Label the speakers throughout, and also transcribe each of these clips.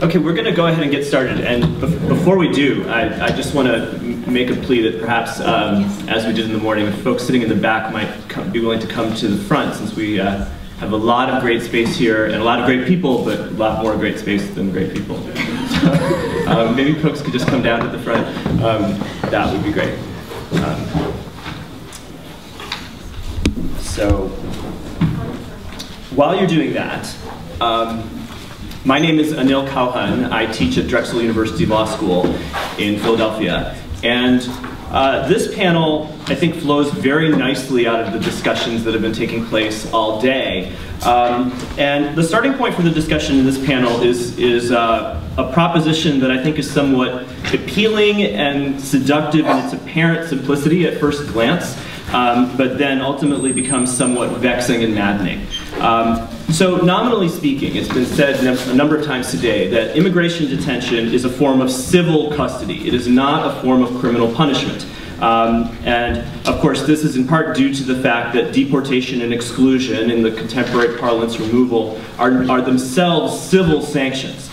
Speaker 1: Okay, we're going to go ahead and get started. And before we do, I just want to make a plea that perhaps, as we did in the morning, if folks sitting in the back might be willing to come to the front, since we have a lot of great space here and a lot of great people, but a lot more great space than great people. So, maybe folks could just come down to the front. That would be great. So, while you're doing that, my name is Anil Kalhan. I teach at Drexel University Law School in Philadelphia. And this panel, I think, flows very nicely out of the discussions that have been taking place all day. And the starting point for the discussion in this panel is a proposition that I think is somewhat appealing and seductive in its apparent simplicity at first glance, but then ultimately becomes somewhat vexing and maddening. So nominally speaking, it's been said a number of times today that immigration detention is a form of civil custody. It is not a form of criminal punishment. And of course, this is in part due to the fact that deportation and exclusion, in the contemporary parlance removal, are themselves civil sanctions.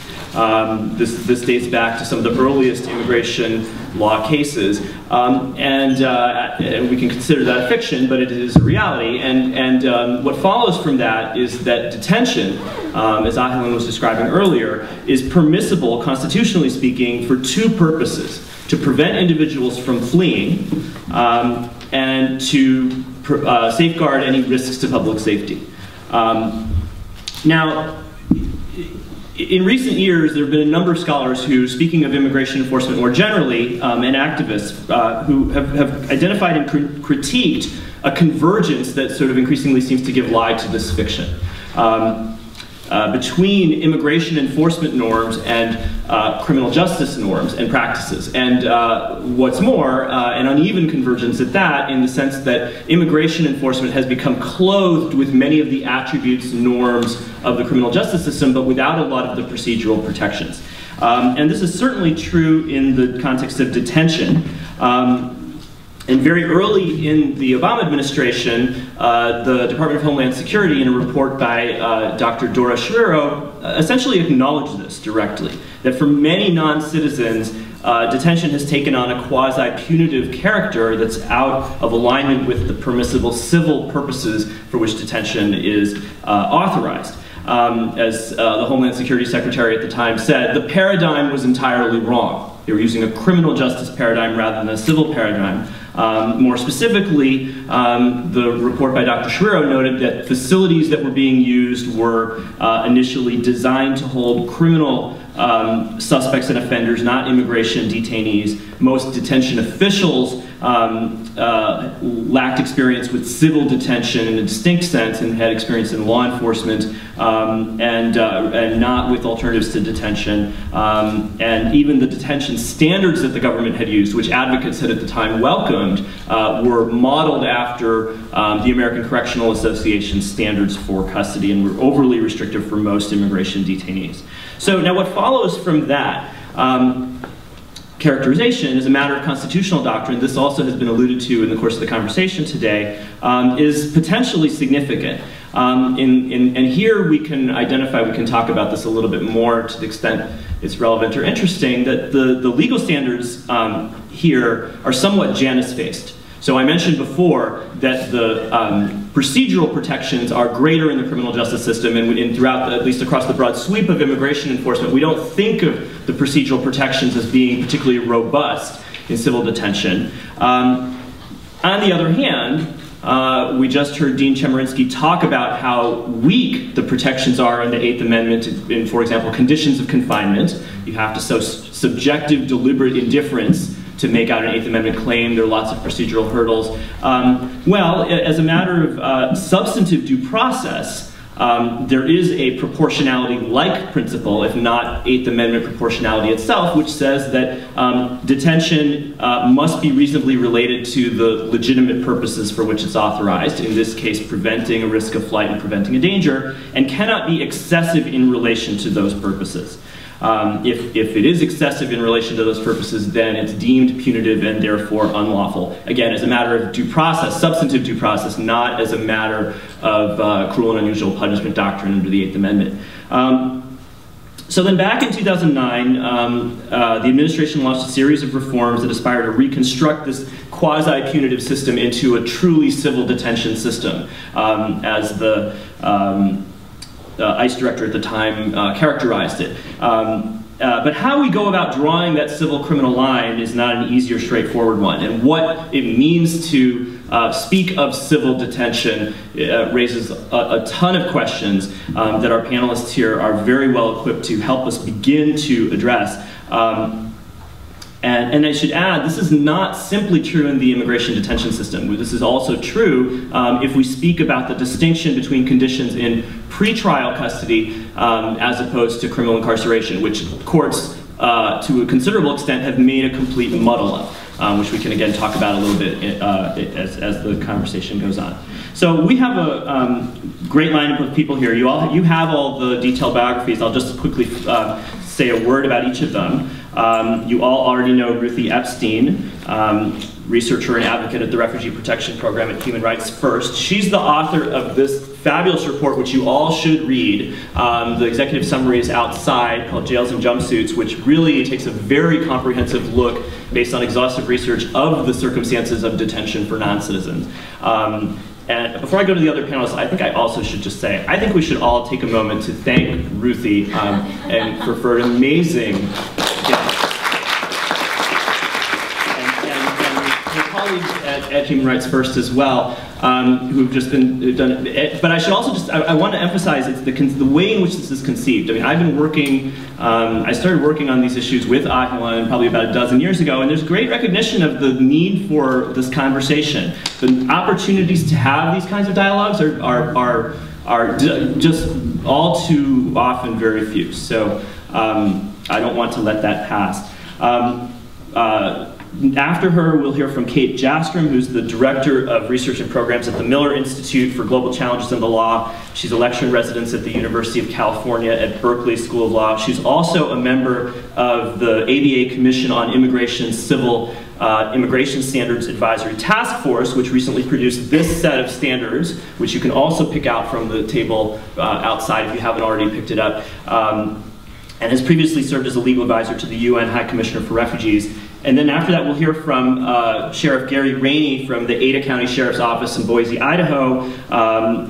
Speaker 1: This dates back to some of the earliest immigration law cases, and we can consider that a fiction, but it is a reality. And what follows from that is that detention, as Kalhan was describing earlier, is permissible, constitutionally speaking, for two purposes: to prevent individuals from fleeing, and to safeguard any risks to public safety. Now, in recent years, there have been a number of scholars who, speaking of immigration enforcement more generally, and activists, who have identified and critiqued a convergence that sort of increasingly seems to give lie to this fiction between immigration enforcement norms and criminal justice norms and practices. And what's more, an uneven convergence at that, in the sense that immigration enforcement has become clothed with many of the attributes, norms of the criminal justice system, but without a lot of the procedural protections. And this is certainly true in the context of detention. And very early in the Obama administration, the Department of Homeland Security, in a report by Dr. Dora Schirro, essentially acknowledged this directly, that for many non-citizens, detention has taken on a quasi-punitive character that's out of alignment with the permissible civil purposes for which detention is authorized. As the Homeland Security Secretary at the time said, the paradigm was entirely wrong. They were using a criminal justice paradigm rather than a civil paradigm. More specifically, the report by Dr. Schirro noted that facilities that were being used were initially designed to hold criminal suspects and offenders, not immigration detainees. Most detention officials lacked experience with civil detention in a distinct sense and had experience in law enforcement, and not with alternatives to detention. And even the detention standards that the government had used, which advocates had at the time welcomed, were modeled after the American Correctional Association standards for custody and were overly restrictive for most immigration detainees. So now what follows from that characterization as a matter of constitutional doctrine, this also has been alluded to in the course of the conversation today, is potentially significant. And here we can identify, we can talk about this a little bit more to the extent it's relevant or interesting, that the legal standards here are somewhat Janus-faced. So I mentioned before that the procedural protections are greater in the criminal justice system, and throughout, at least across the broad sweep of immigration enforcement, we don't think of the procedural protections as being particularly robust in civil detention. On the other hand, we just heard Dean Chemerinsky talk about how weak the protections are in the Eighth Amendment in, for example, conditions of confinement. You have to show subjective, deliberate indifference to make out an Eighth Amendment claim. There are lots of procedural hurdles. Well, as a matter of substantive due process, there is a proportionality-like principle, if not Eighth Amendment proportionality itself, which says that detention must be reasonably related to the legitimate purposes for which it's authorized, in this case preventing a risk of flight and preventing a danger, and cannot be excessive in relation to those purposes. If it is excessive in relation to those purposes, then it's deemed punitive and therefore unlawful. Again, as a matter of due process, substantive due process, not as a matter of cruel and unusual punishment doctrine under the Eighth Amendment. So then back in 2009, the administration launched a series of reforms that aspire to reconstruct this quasi-punitive system into a truly civil detention system, as the ICE director at the time characterized it. But how we go about drawing that civil criminal line is not an easy or straightforward one. And what it means to speak of civil detention raises a ton of questions that our panelists here are very well equipped to help us begin to address. And I should add, this is not simply true in the immigration detention system. This is also true if we speak about the distinction between conditions in pretrial custody as opposed to criminal incarceration, which courts, to a considerable extent, have made a complete muddle of. Which we can again talk about a little bit as the conversation goes on. So we have a great lineup of people here. You have all the detailed biographies. I'll just quickly say a word about each of them. You all already know Ruthie Epstein, researcher and advocate at the Refugee Protection Program at Human Rights First. She's the author of this fabulous report, which you all should read. The executive summary is outside, called Jails and Jumpsuits, which really takes a very comprehensive look based on exhaustive research of the circumstances of detention for non-citizens. And before I go to the other panelists, I think I also should just say, I think we should all take a moment to thank Ruthie and for an amazing gift. And her colleagues at Human Rights First as well, who've just done it. But I should also just, I want to emphasize it's the way in which this is conceived. I mean, I've been working, I started working on these issues with Kalhan probably about a dozen years ago, and there's great recognition of the need for this conversation. The opportunities to have these kinds of dialogues are just all too often very few. So I don't want to let that pass. After her, we'll hear from Kate Jastram, who's the Director of Research and Programs at the Miller Institute for Global Challenges in the Law. She's a lecturer in residence at the University of California at Berkeley School of Law. She's also a member of the ABA Commission on Immigration Civil Immigration Standards Advisory Task Force, which recently produced this set of standards, which you can also pick out from the table outside if you haven't already picked it up, and has previously served as a legal advisor to the UN High Commissioner for Refugees. And then after that, we'll hear from Sheriff Gary Raney from the Ada County Sheriff's Office in Boise, Idaho.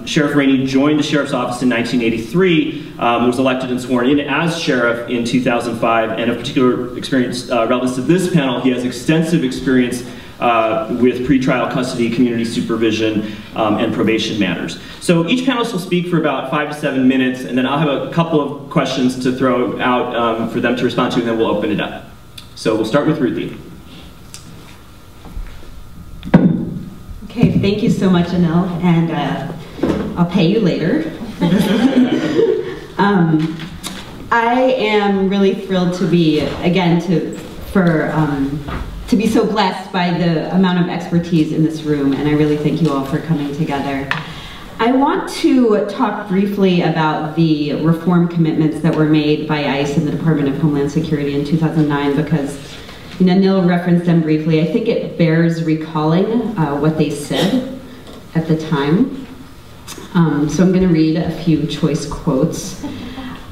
Speaker 1: Sheriff Raney joined the Sheriff's Office in 1983, was elected and sworn in as Sheriff in 2005, and of particular experience relevance to this panel, he has extensive experience with pretrial custody, community supervision, and probation matters. So each panelist will speak for about 5 to 7 minutes, and then I'll have a couple of questions to throw out for them to respond to, and then we'll open it up. So we'll start with Ruthie.
Speaker 2: Okay, thank you so much, Anil, and I'll pay you later. I am really thrilled to be, again, to be so blessed by the amount of expertise in this room, and I really thank you all for coming together. I want to talk briefly about the reform commitments that were made by ICE and the Department of Homeland Security in 2009 because, you know, Anil referenced them briefly. I think it bears recalling what they said at the time. So I'm going to read a few choice quotes.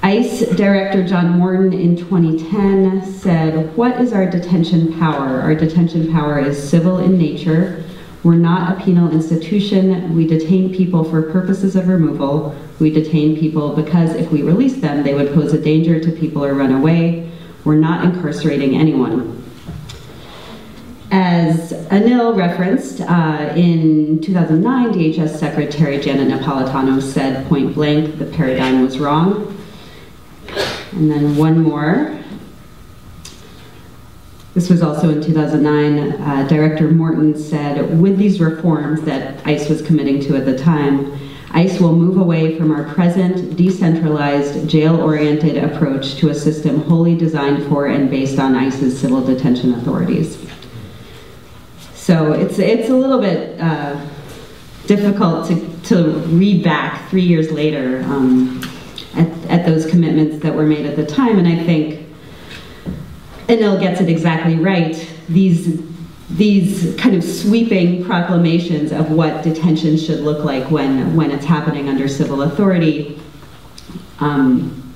Speaker 2: ICE Director John Morton in 2010 said, "What is our detention power? Our detention power is civil in nature. We're not a penal institution. We detain people for purposes of removal. We detain people because if we release them, they would pose a danger to people or run away. We're not incarcerating anyone." As Anil referenced, in 2009, DHS Secretary Janet Napolitano said point blank, the paradigm was wrong. And then one more. This was also in 2009. Director Morton said, with these reforms that ICE was committing to at the time, ICE will move away from our present decentralized, jail-oriented approach to a system wholly designed for and based on ICE's civil detention authorities. So it's a little bit difficult to read back 3 years later at those commitments that were made at the time, and I think Anil gets it exactly right. These kind of sweeping proclamations of what detention should look like when it's happening under civil authority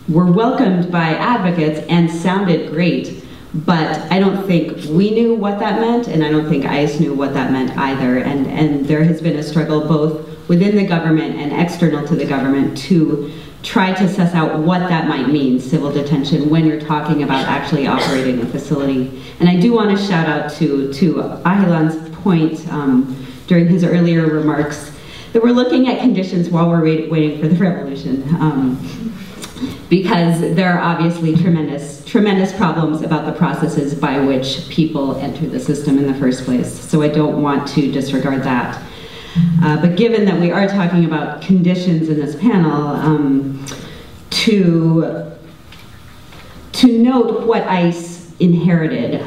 Speaker 2: were welcomed by advocates and sounded great, but I don't think we knew what that meant, and I don't think ICE knew what that meant either, and there has been a struggle both within the government and external to the government to try to suss out what that might mean, civil detention, when you're talking about actually operating a facility. And I do want to shout out to Ahilan's point during his earlier remarks that we're looking at conditions while we're waiting for the revolution, because there are obviously tremendous problems about the processes by which people enter the system in the first place. So I don't want to disregard that. But given that we are talking about conditions in this panel, to note what ICE inherited,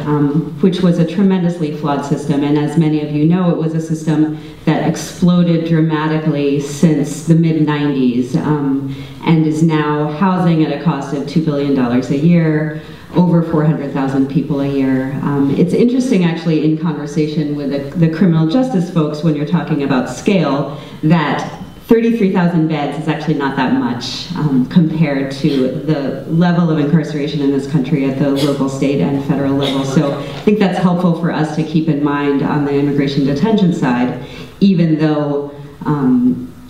Speaker 2: which was a tremendously flawed system, and as many of you know, it was a system that exploded dramatically since the mid-90s, and is now housing at a cost of $2 billion a year, over 400,000 people a year. It's interesting, actually, in conversation with the criminal justice folks, when you're talking about scale, that 33,000 beds is actually not that much compared to the level of incarceration in this country at the local, state, and federal level. So I think that's helpful for us to keep in mind on the immigration detention side, even though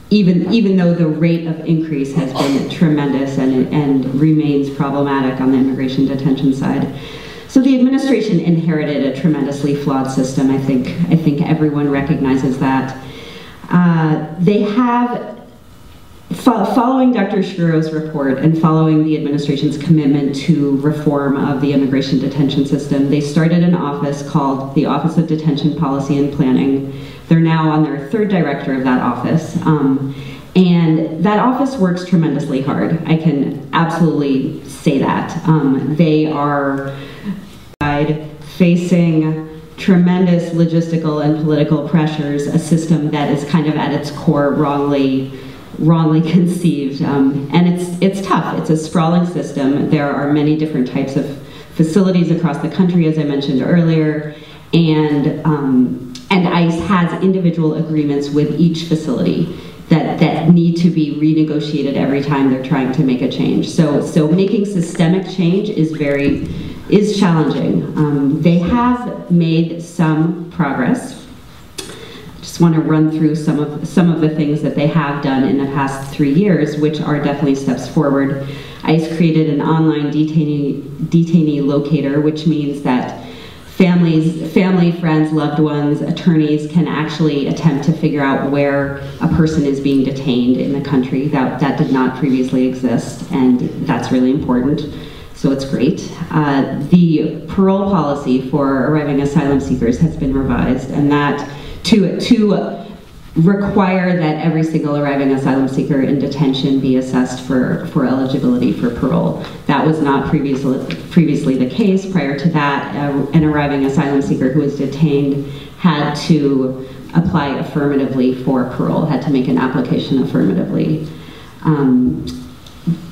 Speaker 2: even though the rate of increase has been tremendous and remains problematic on the immigration detention side. So the administration inherited a tremendously flawed system. I think everyone recognizes that. They have, following Dr. Shiro's report and following the administration's commitment to reform of the immigration detention system, they started an office called the Office of Detention Policy and Planning. They're now on their third director of that office. And that office works tremendously hard. I can absolutely say that. They are facing tremendous logistical and political pressures, a system that is kind of at its core wrongly conceived. And it's tough. It's a sprawling system. There are many different types of facilities across the country, as I mentioned earlier, and ICE has individual agreements with each facility that need to be renegotiated every time they're trying to make a change. So making systemic change is challenging. They have made some progress. I just want to run through some of the things that they have done in the past 3 years, which are definitely steps forward. ICE created an online detainee locator, which means that family, friends, loved ones, attorneys can actually attempt to figure out where a person is being detained in the country. That did not previously exist, and that's really important. So it's great. The parole policy for arriving asylum seekers has been revised, and that to require that every single arriving asylum seeker in detention be assessed for eligibility for parole. That was not previously the case. Prior to that, an arriving asylum seeker who was detained had to apply affirmatively for parole, had to make an application affirmatively.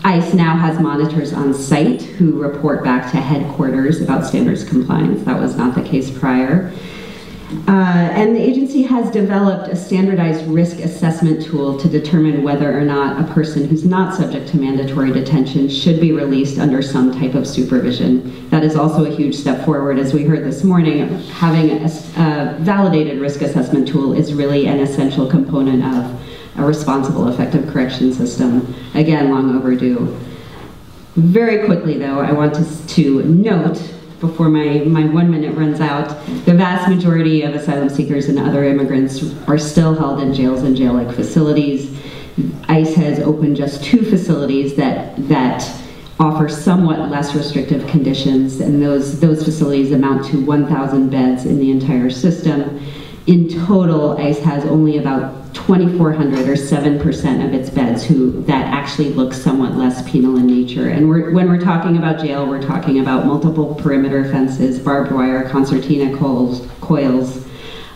Speaker 2: ICE now has monitors on site who report back to headquarters about standards compliance. That was not the case prior. And the agency has developed a standardized risk assessment tool to determine whether or not a person who's not subject to mandatory detention should be released under some type of supervision. That is also a huge step forward. As we heard this morning, having a validated risk assessment tool is really an essential component of a responsible, effective correction system. Again, long overdue. Very quickly, though, I want to note, before my 1 minute runs out, the vast majority of asylum seekers and other immigrants are still held in jails and jail-like facilities. ICE has opened just 2 facilities that offer somewhat less restrictive conditions, and those facilities amount to 1,000 beds in the entire system. In total, ICE has only about 2,400 or 7% of its beds that actually look somewhat less penal in nature. And when we're talking about jail, we're talking about multiple perimeter fences, barbed wire, concertina coils,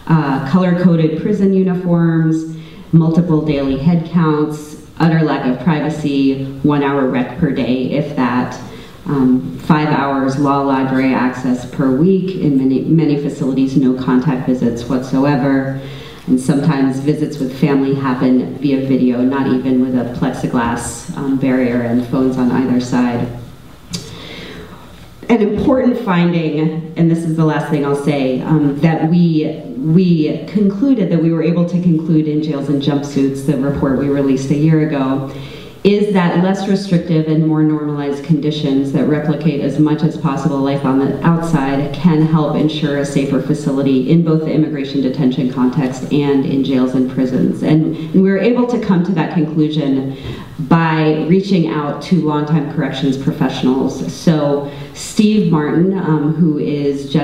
Speaker 2: color-coded prison uniforms, multiple daily head counts, utter lack of privacy, 1 hour rec per day, if that, 5 hours law library access per week. In many facilities, no contact visits whatsoever. And sometimes visits with family happen via video, not even with a plexiglass barrier and phones on either side. An important finding, and this is the last thing I'll say, that we concluded, that we were able to conclude in Jails in Jumpsuits, the report we released a year ago, is that less restrictive and more normalized conditions that replicate as much as possible life on the outside can help ensure a safer facility in both the immigration detention context and in jails and prisons. And we were able to come to that conclusion by reaching out to longtime corrections professionals. So Steve Martin, who is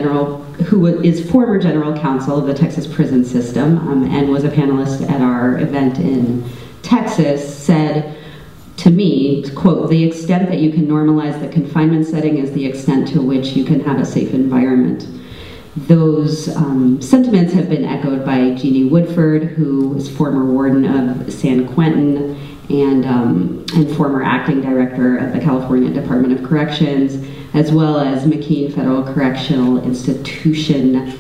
Speaker 2: former general counsel of the Texas prison system and was a panelist at our event in Texas, said to me, quote, "The extent that you can normalize the confinement setting is the extent to which you can have a safe environment." Those sentiments have been echoed by Jeannie Woodford, who was former warden of San Quentin and former acting director of the California Department of Corrections, as well as McKean Federal Correctional Institution,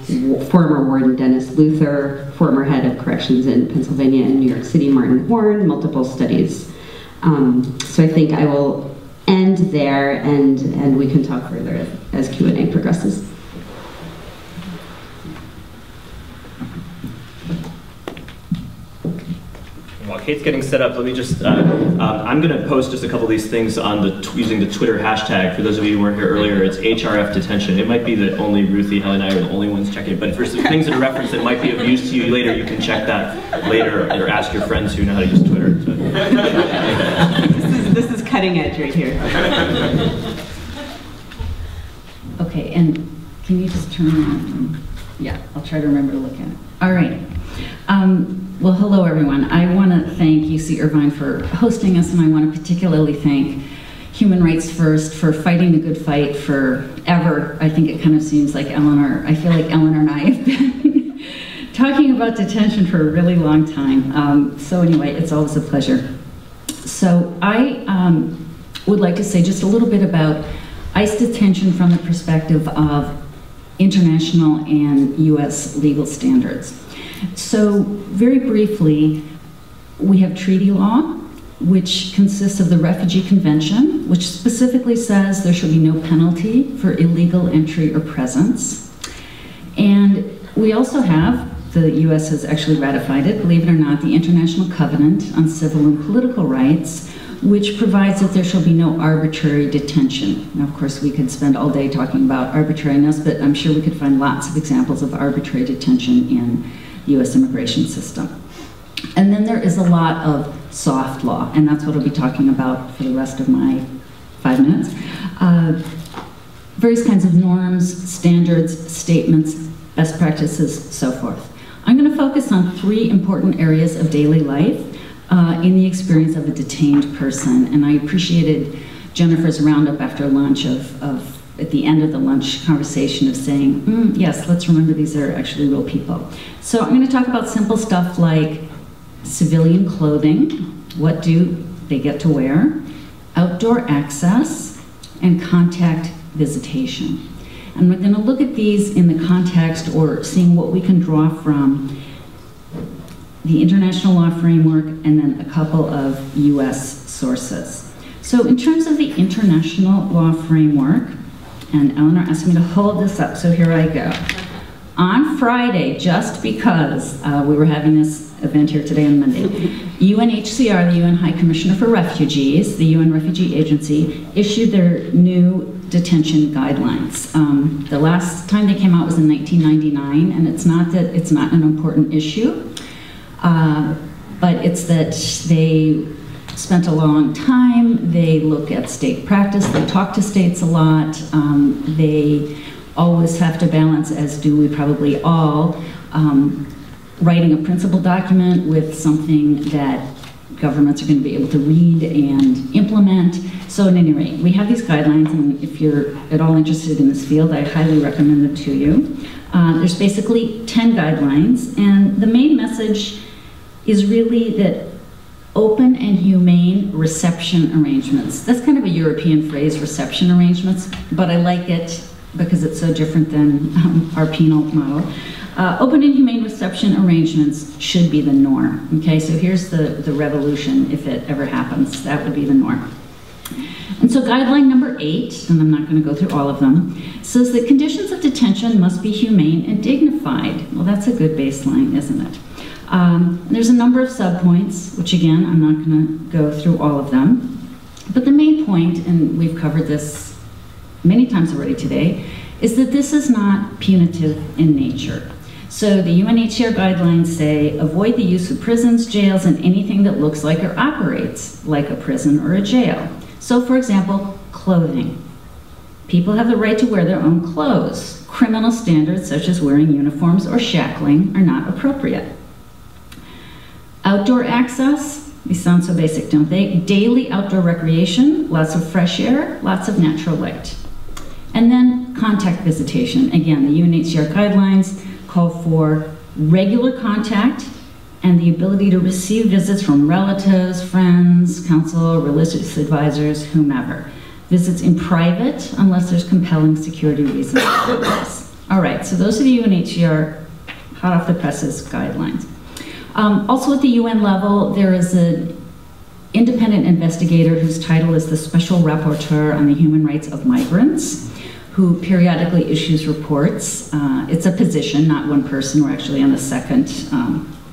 Speaker 2: former warden Dennis Luther, former head of corrections in Pennsylvania and New York City, Martin Horn, multiple studies. So I think I will end there, and we can talk further as Q&A progresses.
Speaker 1: While Kate's getting set up, let me just, I'm going to post just a couple of these things on using the Twitter hashtag. For those of you who weren't here earlier, it's HRF Detention. It might be that only Ruthie, Helen, and I are the only ones checking it, but for some things that are referenced that might be of use to you later, you can check that later or ask your friends who know how to use Twitter.
Speaker 2: This is cutting edge right here.
Speaker 3: Okay, and can you just turn that? Yeah, I'll try to remember to look at it. All right. Well, hello everyone. I want to thank UC Irvine for hosting us, and I want to particularly thank Human Rights First for fighting the good fight forever. I think it kind of seems like I feel like Eleanor and I have been talking about detention for a really long time. So anyway, it's always a pleasure. So I would like to say just a little bit about ICE detention from the perspective of international and US legal standards. So very briefly, we have treaty law, which consists of the Refugee Convention, which specifically says there shall be no penalty for illegal entry or presence. And we also have, the US has actually ratified it, believe it or not, the International Covenant on Civil and Political Rights, which provides that there shall be no arbitrary detention. Now, of course, we could spend all day talking about arbitrariness, but I'm sure we could find lots of examples of arbitrary detention in the US immigration system. And then there is a lot of soft law, and that's what I'll be talking about for the rest of my 5 minutes. Various kinds of norms, standards, statements, best practices, so forth. I'm going to focus on 3 important areas of daily life in the experience of a detained person, and I appreciated Jennifer's roundup after lunch at the end of the lunch conversation of saying, yes, let's remember these are actually real people. So I'm going to talk about simple stuff like civilian clothing, what do they get to wear, outdoor access, and contact visitation. And we're going to look at these in the context or seeing what we can draw from the international law framework and then a couple of US sources. So in terms of the international law framework, and Eleanor asked me to hold this up, so here I go. On Friday, just because we were having this event here today on Monday, UNHCR, the UN High Commissioner for Refugees, the UN Refugee Agency, issued their new detention guidelines. The last time they came out was in 1999, and it's not that it's not an important issue, but it's that they spent a long time, they look at state practice, they talk to states a lot, they always have to balance, as do we probably all, writing a principal document with something that governments are going to be able to read and implement. So at any rate, we have these guidelines, and if you're at all interested in this field, I highly recommend them to you. There's basically 10 guidelines, and the main message is really that open and humane reception arrangements. That's kind of a European phrase, reception arrangements, but I like it because it's so different than our penal model. Open and humane reception arrangements should be the norm. Okay, so here's the revolution if it ever happens. That would be the norm. And so guideline number 8, and I'm not going to go through all of them, says that conditions of detention must be humane and dignified. Well, that's a good baseline, isn't it? There's a number of subpoints, which again, I'm not going to go through all of them. But the main point, and we've covered this many times already today, is that this is not punitive in nature. So the UNHCR guidelines say, avoid the use of prisons, jails, and anything that looks like or operates like a prison or a jail. So for example, clothing. People have the right to wear their own clothes. Criminal standards such as wearing uniforms or shackling are not appropriate. Outdoor access, these sound so basic, don't they? Daily outdoor recreation, lots of fresh air, lots of natural light. And then contact visitation. Again, the UNHCR guidelines call for regular contact and the ability to receive visits from relatives, friends, counsel, religious advisors, whomever. Visits in private unless there's compelling security reasons for this. All right, so those are the UNHCR hot off the presses guidelines. Also at the UN level, there is an independent investigator whose title is the Special Rapporteur on the Human Rights of Migrants, who periodically issues reports. It's a position, not one person. We're actually on the second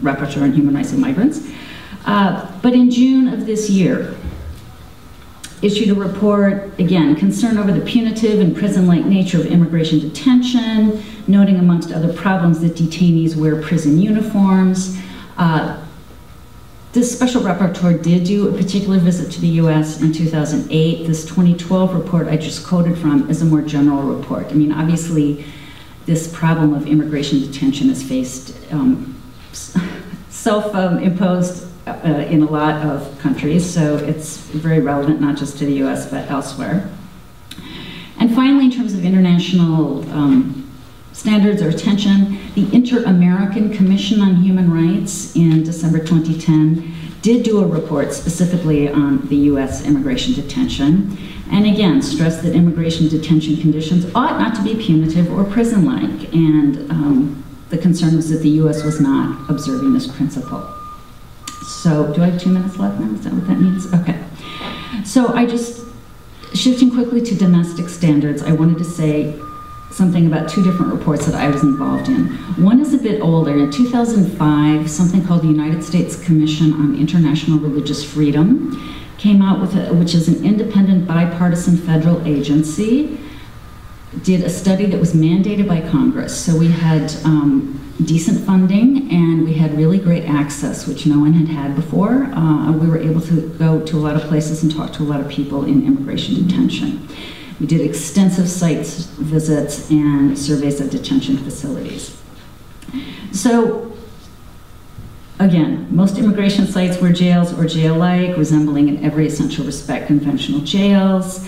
Speaker 3: Rapporteur on Human Rights of Migrants. But in June of this year, issued a report, again, concern over the punitive and prison-like nature of immigration detention, noting amongst other problems that detainees wear prison uniforms. This special rapporteur did do a particular visit to the US in 2008. This 2012 report I just quoted from is a more general report. I mean, obviously, this problem of immigration detention is faced self-imposed in a lot of countries, so it's very relevant not just to the US but elsewhere. And finally, in terms of international standards or attention, the Inter-American Commission on Human Rights in December 2010 did do a report specifically on the US immigration detention, and again stressed that immigration detention conditions ought not to be punitive or prison-like, and the concern was that the US was not observing this principle. So, do I have 2 minutes left now? Is that what that means? Okay. So shifting quickly to domestic standards, I wanted to say something about 2 different reports that I was involved in. One is a bit older. In 2005, something called the United States Commission on International Religious Freedom came out with which is an independent bipartisan federal agency, did a study that was mandated by Congress. So we had decent funding and we had really great access, which no one had had before. We were able to go to a lot of places and talk to a lot of people in immigration detention. We did extensive site visits and surveys of detention facilities. So, again, most immigration sites were jails or jail-like, resembling in every essential respect conventional jails.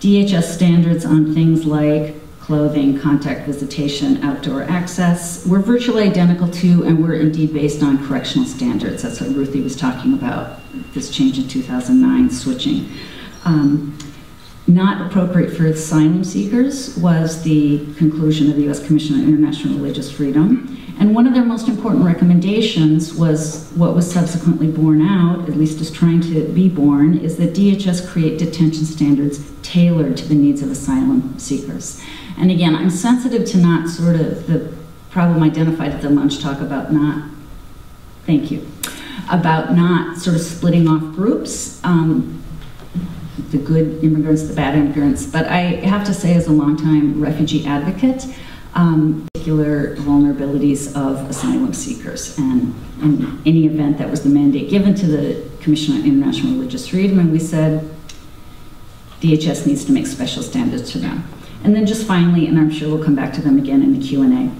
Speaker 3: DHS standards on things like clothing, contact visitation, outdoor access were virtually identical to and were indeed based on correctional standards. That's what Ruthie was talking about, this change in 2009, switching. Not appropriate for asylum seekers was the conclusion of the U.S. Commission on International Religious Freedom. And one of their most important recommendations was what was subsequently borne out, at least is trying to be born, is that DHS create detention standards tailored to the needs of asylum seekers. And again, I'm sensitive to not sort of the problem identified at the lunch talk about not, thank you, about not sort of splitting off groups. The good immigrants, the bad immigrants, but I have to say as a longtime refugee advocate, particular vulnerabilities of asylum seekers, and in any event that was the mandate given to the Commission on International Religious Freedom, and we said DHS needs to make special standards for them. And then just finally, and I'm sure we'll come back to them again in the Q&A,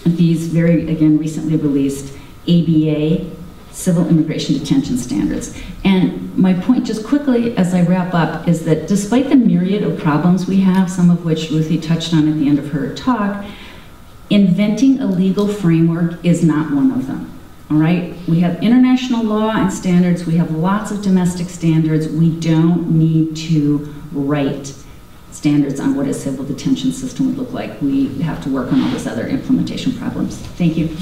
Speaker 3: these very, again, recently released ABA civil immigration detention standards. And my point just quickly as I wrap up is that despite the myriad of problems we have, some of which Ruthie touched on at the end of her talk, inventing a legal framework is not one of them, all right? We have international law and standards, we have lots of domestic standards, we don't need to write standards on what a civil detention system would look like. We have to work on all those other implementation problems. Thank you.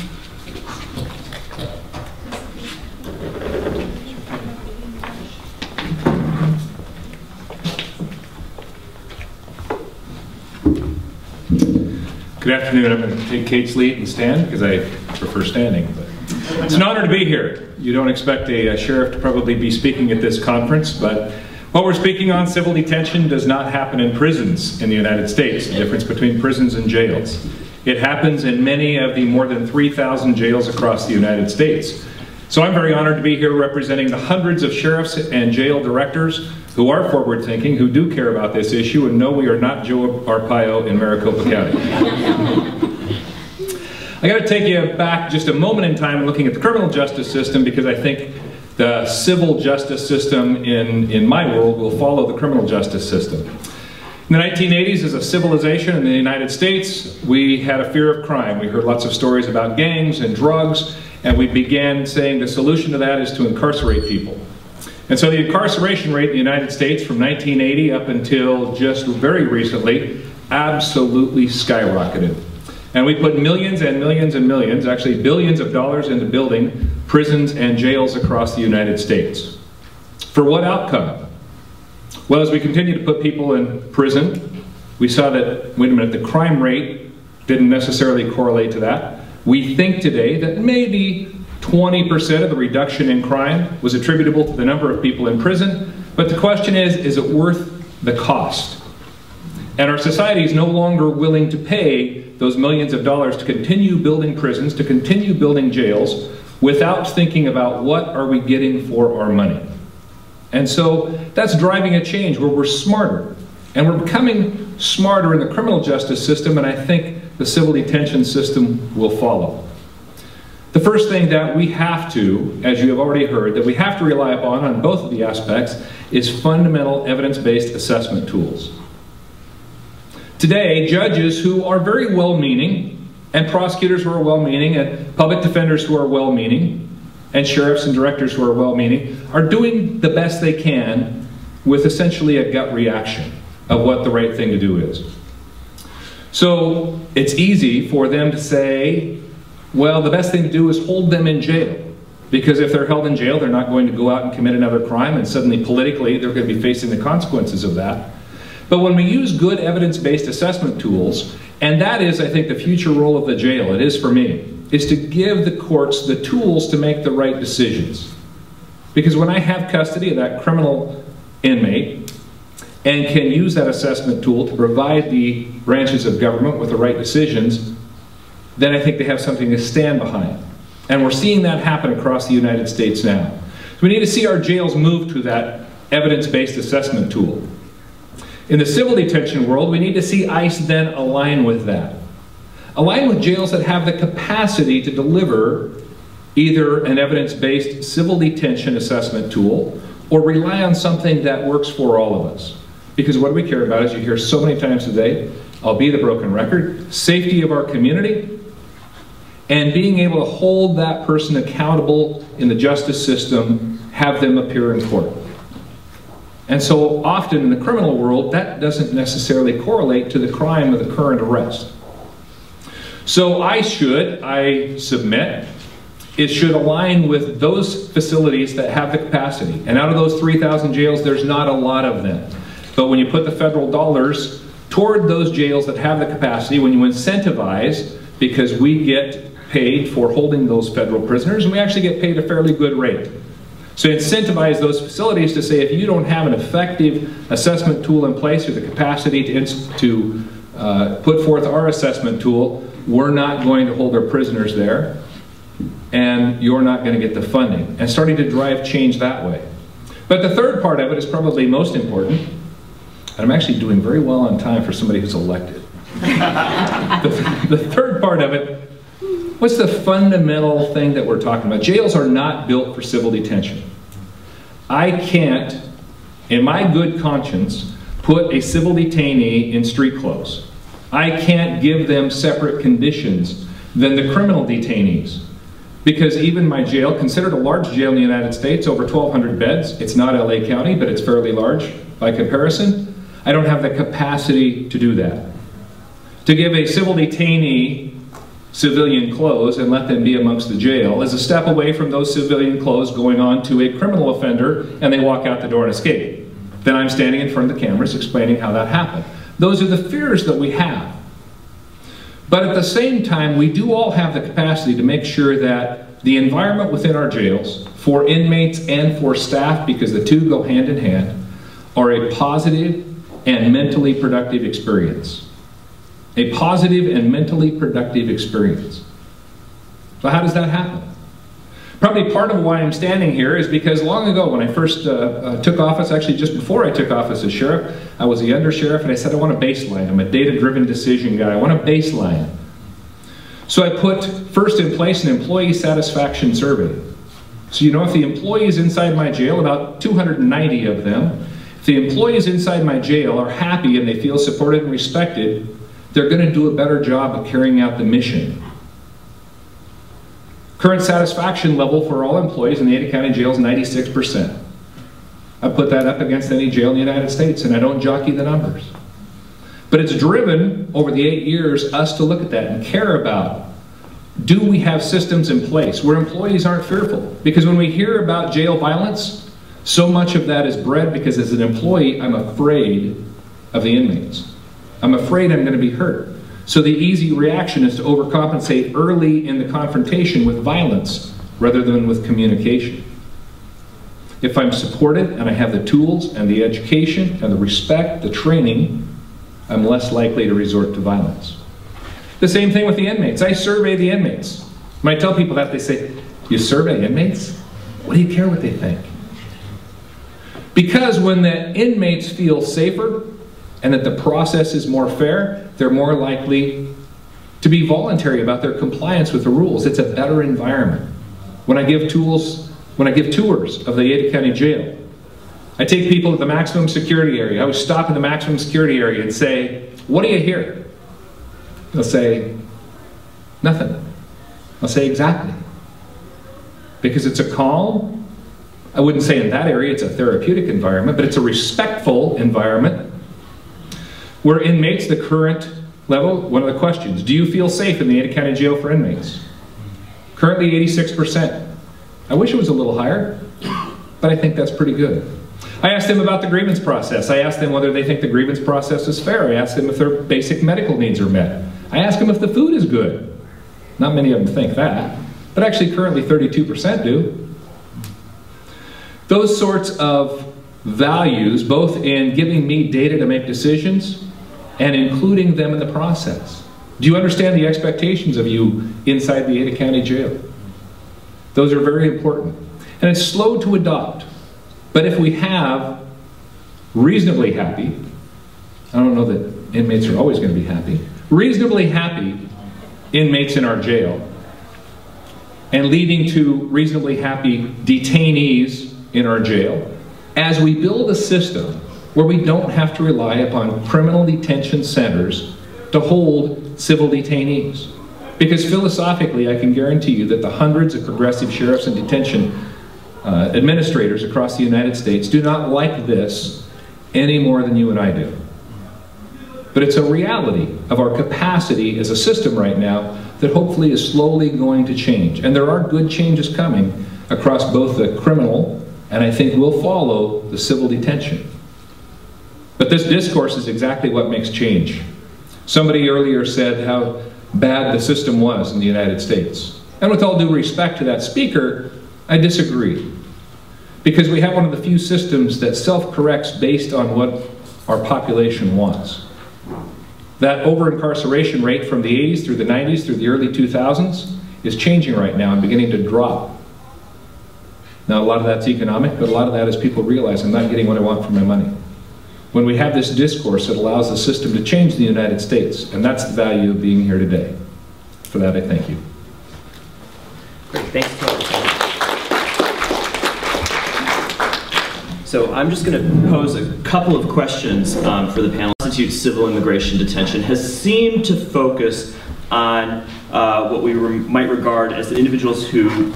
Speaker 4: Good afternoon. I'm going to take Kate's lead and stand because I prefer standing. But it's an honor to be here. You don't expect a sheriff to probably be speaking at this conference, but what we're speaking on, civil detention, does not happen in prisons in the United States, the difference between prisons and jails. It happens in many of the more than 3,000 jails across the United States. So I'm very honored to be here representing the hundreds of sheriffs and jail directors who are forward-thinking, who do care about this issue, and know we are not Joe Arpaio in Maricopa County. I got to take you back just a moment in time looking at the criminal justice system, because I think the civil justice system in my world will follow the criminal justice system. In the 1980s, as a civilization in the United States, we had a fear of crime. We heard lots of stories about gangs and drugs, and we began saying the solution to that is to incarcerate people. And so the incarceration rate in the United States from 1980 up until just very recently absolutely skyrocketed. And we put millions and millions and millions, actually billions of dollars into building prisons and jails across the United States. For what outcome? Well, as we continue to put people in prison, we saw that, wait a minute, the crime rate didn't necessarily correlate to that. We think today that maybe 20% of the reduction in crime was attributable to the number of people in prison, but the question is it worth the cost? And our society is no longer willing to pay those millions of dollars to continue building prisons, to continue building jails, without thinking about what are we getting for our money. And so that's driving a change where we're smarter. And we're becoming smarter in the criminal justice system, and I think the civil detention system will follow. The first thing that we have to, as you have already heard, that we have to rely upon on both of the aspects is fundamental evidence-based assessment tools. Today, judges who are very well-meaning, and prosecutors who are well-meaning, and public defenders who are well-meaning, and sheriffs and directors who are well-meaning, are doing the best they can with essentially a gut reaction of what the right thing to do is. So it's easy for them to say, well, the best thing to do is hold them in jail, because if they're held in jail, they're not going to go out and commit another crime, and suddenly politically they're going to be facing the consequences of that. But when we use good evidence-based assessment tools, and that is, I think, the future role of the jail, it is for me, is to give the courts the tools to make the right decisions. Because when I have custody of that criminal inmate and can use that assessment tool to provide the branches of government with the right decisions, then I think they have something to stand behind. And we're seeing that happen across the United States now. So we need to see our jails move to that evidence-based assessment tool. In the civil detention world, we need to see ICE then align with that. Align with jails that have the capacity to deliver either an evidence-based civil detention assessment tool or rely on something that works for all of us. Because what we care about, as you hear so many times today, I'll be the broken record, safety of our community, and being able to hold that person accountable in the justice system, have them appear in court. And so often in the criminal world, that doesn't necessarily correlate to the crime of the current arrest. So I submit, it should align with those facilities that have the capacity. And out of those 3,000 jails, there's not a lot of them. But when you put the federal dollars toward those jails that have the capacity, when you incentivize, because we get paid for holding those federal prisoners, and we actually get paid a fairly good rate. So incentivize those facilities to say, if you don't have an effective assessment tool in place or the capacity to put forth our assessment tool, we're not going to hold our prisoners there, and you're not going to get the funding. And starting to drive change that way. But the third part of it is probably most important, and I'm actually doing very well on time for somebody who's elected. The third part of it, what's the fundamental thing that we're talking about? Jails are not built for civil detention. I can't, in my good conscience, put a civil detainee in street clothes. I can't give them separate conditions than the criminal detainees. Because even my jail, considered a large jail in the United States, over 1,200 beds, it's not LA County, but it's fairly large by comparison, I don't have the capacity to do that. To give a civil detainee civilian clothes and let them be amongst the jail is a step away from those civilian clothes going on to a criminal offender and they walk out the door and escape. Then I'm standing in front of the cameras explaining how that happened. Those are the fears that we have. But at the same time, we do all have the capacity to make sure that the environment within our jails, for inmates and for staff, because the two go hand in hand, are a positive and mentally productive experience. A positive and mentally productive experience. So how does that happen? Probably part of why I'm standing here is because long ago when I first took office, actually just before I took office as sheriff, I was a undersheriff and I said I want a baseline. I'm a data-driven decision guy. I want a baseline. So I put first in place an employee satisfaction survey. So you know, if the employees inside my jail, about 290 of them, if the employees inside my jail are happy and they feel supported and respected, they're going to do a better job of carrying out the mission. Current satisfaction level for all employees in the Ada County Jail is 96%. I put that up against any jail in the United States, and I don't jockey the numbers. But it's driven, over the 8 years, us to look at that and care about, do we have systems in place where employees aren't fearful? Because when we hear about jail violence, so much of that is bred because as an employee, I'm afraid of the inmates. I'm afraid I'm going to be hurt. So the easy reaction is to overcompensate early in the confrontation with violence rather than with communication. If I'm supported and I have the tools and the education and the respect, the training, I'm less likely to resort to violence. The same thing with the inmates. I survey the inmates. When I tell people that, they say, "You survey inmates? What do you care what they think?" Because when the inmates feel safer and that the process is more fair, they're more likely to be voluntary about their compliance with the rules. It's a better environment. When I give tours of the Ada County Jail, I take people to the maximum security area. I would stop in the maximum security area and say, "What do you hear?" They'll say, "Nothing." I'll say, "Exactly." Because it's a calm, I wouldn't say in that area it's a therapeutic environment, but it's a respectful environment where inmates, the current level, one of the questions, do you feel safe in the Ada County Jail for inmates? Currently 86%. I wish it was a little higher, but I think that's pretty good. I asked them about the grievance process. I asked them whether they think the grievance process is fair. I asked them if their basic medical needs are met. I asked them if the food is good. Not many of them think that, but actually currently 32% do. Those sorts of values, both in giving me data to make decisions and including them in the process. Do you understand the expectations of you inside the Ada County Jail? Those are very important. And it's slow to adopt. But if we have reasonably happy, I don't know that inmates are always going to be happy, reasonably happy inmates in our jail, and leading to reasonably happy detainees in our jail, as we build a system where we don't have to rely upon criminal detention centers to hold civil detainees. Because philosophically, I can guarantee you that the hundreds of progressive sheriffs and detention administrators across the United States do not like this any more than you and I do. But it's a reality of our capacity as a system right now that hopefully is slowly going to change. And there are good changes coming across both the criminal and I think will follow the civil detention. But this discourse is exactly what makes change. Somebody earlier said how bad the system was in the United States. And with all due respect to that speaker, I disagree. Because we have one of the few systems that self-corrects based on what our population wants. That over-incarceration rate from the 80s through the 90s through the early 2000s is changing right now and beginning to drop. Now, a lot of that's economic, but a lot of that is people realize I'm not getting what I want for my money. When we have this discourse, it allows the system to change the United States, and that's the value of being here today. For that, I thank you.
Speaker 1: Great, thanks. So I'm just going to pose a couple of questions for the panel. Civil immigration detention has seemed to focus on what we might regard as the individuals who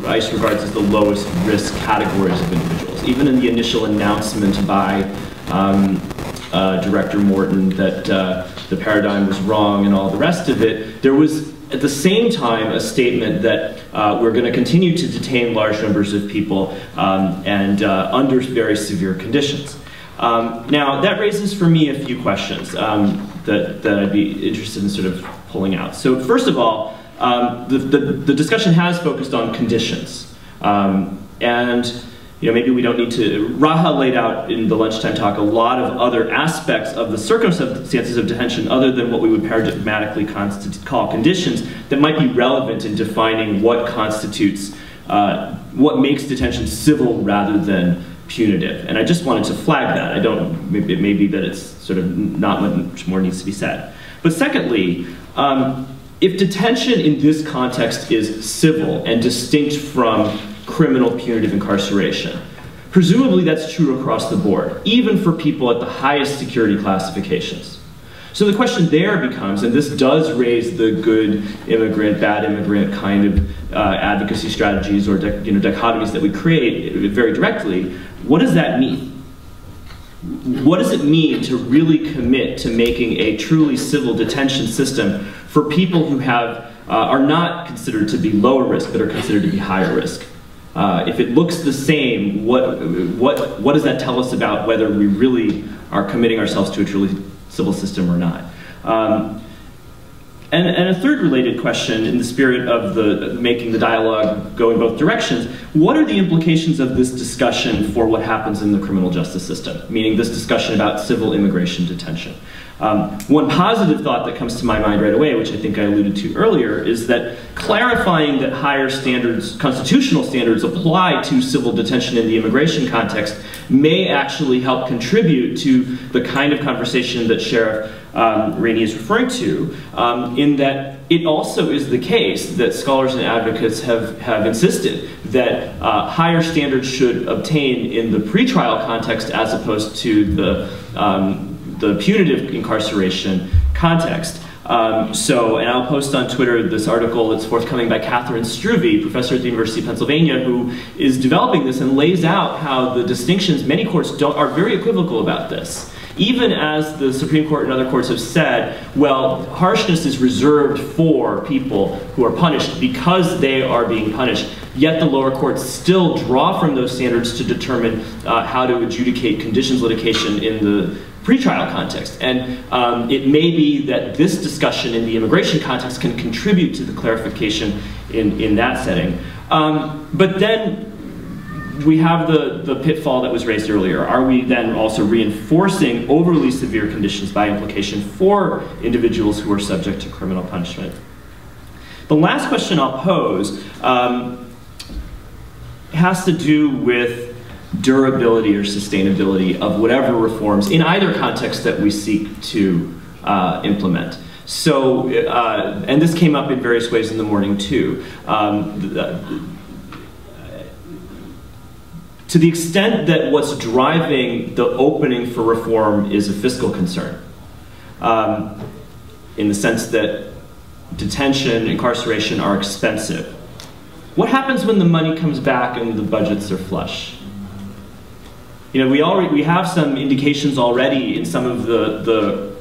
Speaker 1: ICE regards as the lowest risk categories of individuals. Even in the initial announcement by Director Morton that the paradigm was wrong and all the rest of it, there was at the same time a statement that we're going to continue to detain large numbers of people and under very severe conditions. Now, that raises for me a few questions that I'd be interested in sort of pulling out. So first of all, the discussion has focused on conditions. And maybe we don't need to, Raha laid out in the lunchtime talk a lot of other aspects of the circumstances of detention other than what we would paradigmatically call conditions that might be relevant in defining what constitutes, what makes detention civil rather than punitive. And I just wanted to flag that. It may be that it's sort of not much more needs to be said. But secondly, if detention in this context is civil and distinct from criminal punitive incarceration, presumably that's true across the board, even for people at the highest security classifications. So the question there becomes, and this does raise the good immigrant, bad immigrant kind of advocacy strategies or dichotomies that we create very directly, what does that mean? What does it mean to really commit to making a truly civil detention system for people who are not considered to be lower risk, but are considered to be higher risk? If it looks the same, what does that tell us about whether we really are committing ourselves to a truly civil system or not? And a third related question in the spirit of making the dialogue go in both directions, what are the implications of this discussion for what happens in the criminal justice system, meaning this discussion about civil immigration detention? One positive thought that comes to my mind right away, which I think I alluded to earlier, is that clarifying that higher standards, constitutional standards, apply to civil detention in the immigration context may actually help contribute to the kind of conversation that Sheriff Raney is referring to, in that it also is the case that scholars and advocates have insisted that higher standards should obtain in the pretrial context as opposed to the punitive incarceration context. And I'll post on Twitter this article that's forthcoming by Catherine Struve, professor at the University of Pennsylvania, who is developing this and lays out how the distinctions, many courts are very equivocal about this. Even as the Supreme Court and other courts have said, well, harshness is reserved for people who are punished because they are being punished, yet the lower courts still draw from those standards to determine how to adjudicate conditions litigation in the pretrial context. And it may be that this discussion in the immigration context can contribute to the clarification in that setting. But then we have the pitfall that was raised earlier. Are we then also reinforcing overly severe conditions by implication for individuals who are subject to criminal punishment? The last question I'll pose has to do with durability or sustainability of whatever reforms in either context that we seek to implement. So, and this came up in various ways in the morning too. To the extent that what's driving the opening for reform is a fiscal concern, in the sense that detention, incarceration are expensive. What happens when the money comes back and the budgets are flush? We have some indications already in some of the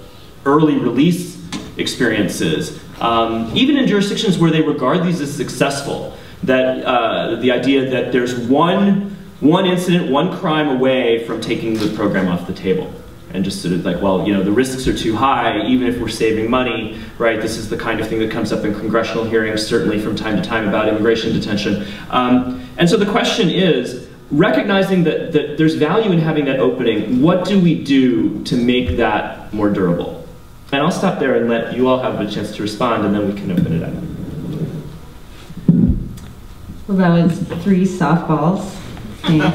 Speaker 1: early release experiences, even in jurisdictions where they regard these as successful, that the idea that there's one incident, one crime away from taking the program off the table. And just sort of like, well, the risks are too high, even if we're saving money, right? This is the kind of thing that comes up in congressional hearings, certainly from time to time, about immigration detention. And so the question is, recognizing that there's value in having that opening, what do we do to make that more durable? And I'll stop there and let you all have a chance to respond, and then we can open it up.
Speaker 2: Well, that was 3 softballs. Thanks.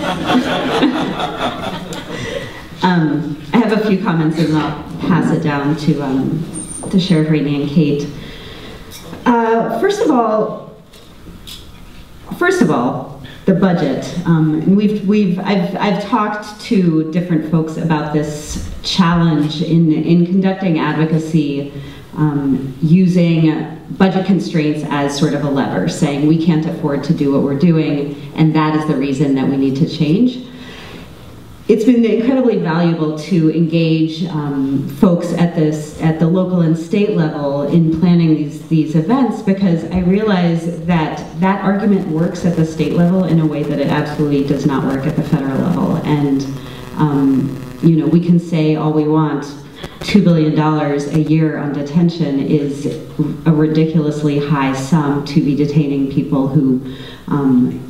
Speaker 2: I have a few comments, and I'll pass it down to Sheriff Raney and Kate. First of all, the budget. I've talked to different folks about this challenge in conducting advocacy, using budget constraints as sort of a lever, saying we can't afford to do what we're doing, and that is the reason that we need to change. it's been incredibly valuable to engage folks at the local and state level in planning these events, because I realize that that argument works at the state level in a way that it absolutely does not work at the federal level. And you know, we can say all we want, $2 billion a year on detention is a ridiculously high sum to be detaining people who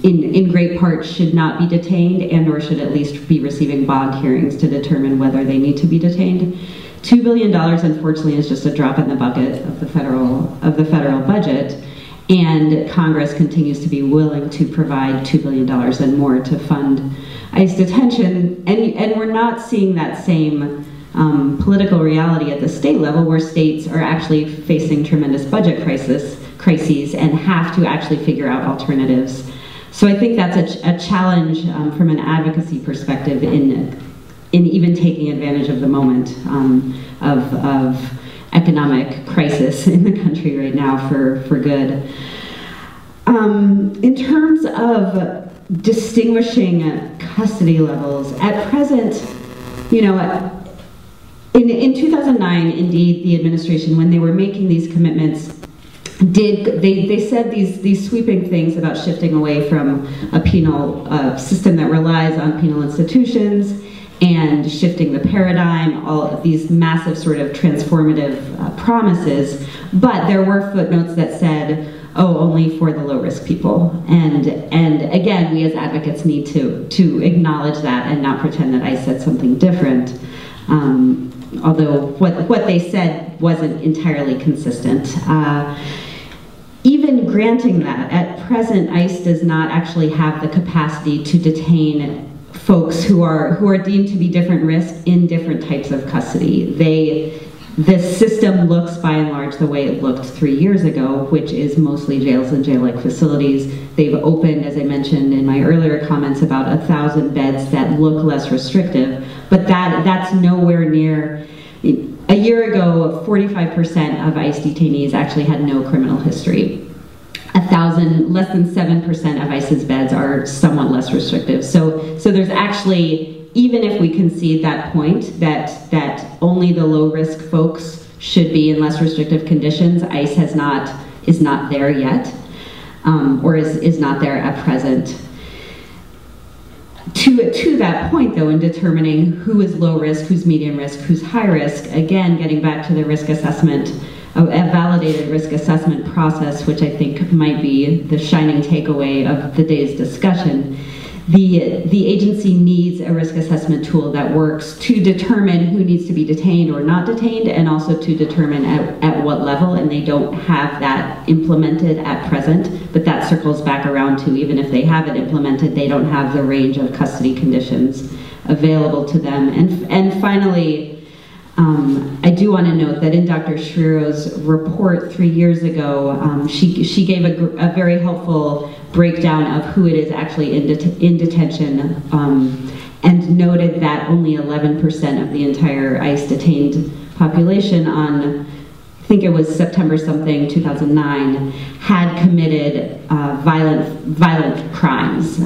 Speaker 2: in great part should not be detained, and or should at least be receiving bond hearings to determine whether they need to be detained. $2 billion, unfortunately, is just a drop in the bucket of the federal budget, and Congress continues to be willing to provide $2 billion and more to fund ICE detention, and we're not seeing that same political reality at the state level, where states are actually facing tremendous budget crises and have to actually figure out alternatives. So I think that's a challenge from an advocacy perspective in even taking advantage of the moment of economic crisis in the country right now for good. In terms of distinguishing custody levels, at present, you know, in 2009, indeed, the administration, when they were making these commitments, they said these sweeping things about shifting away from a penal system that relies on penal institutions and shifting the paradigm, all of these massive sort of transformative promises. But there were footnotes that said, oh, only for the low-risk people. And again, we as advocates need to acknowledge that and not pretend that I said something different. Although what they said wasn't entirely consistent. Even granting that, at present, ICE does not actually have the capacity to detain folks who are deemed to be different risk in different types of custody. The system looks by and large the way it looked 3 years ago, which is mostly jails and jail-like facilities. They've opened, as I mentioned in my earlier comments, about 1,000 beds that look less restrictive, but that's nowhere near. A year ago, 45% of ICE detainees actually had no criminal history. Less than 7% of ICE's beds are somewhat less restrictive. So there's actually, even if we concede that point, that only the low-risk folks should be in less restrictive conditions, ICE is not there yet, or is not there at present. To that point, though, in determining who is low risk, who's medium risk, who's high risk, again, getting back to the risk assessment, a validated risk assessment process, which I think might be the shining takeaway of the day's discussion, the agency needs a risk assessment tool that works to determine who needs to be detained or not detained, and also to determine at what level, and they don't have that implemented at present, but that circles back around to, even if they have it implemented, they don't have the range of custody conditions available to them. And finally, I do want to note that in Dr. Schreiro's report 3 years ago, she gave a very helpful breakdown of who it is actually in detention, and noted that only 11% of the entire ICE detained population on, I think it was September something, 2009, had committed violent crimes,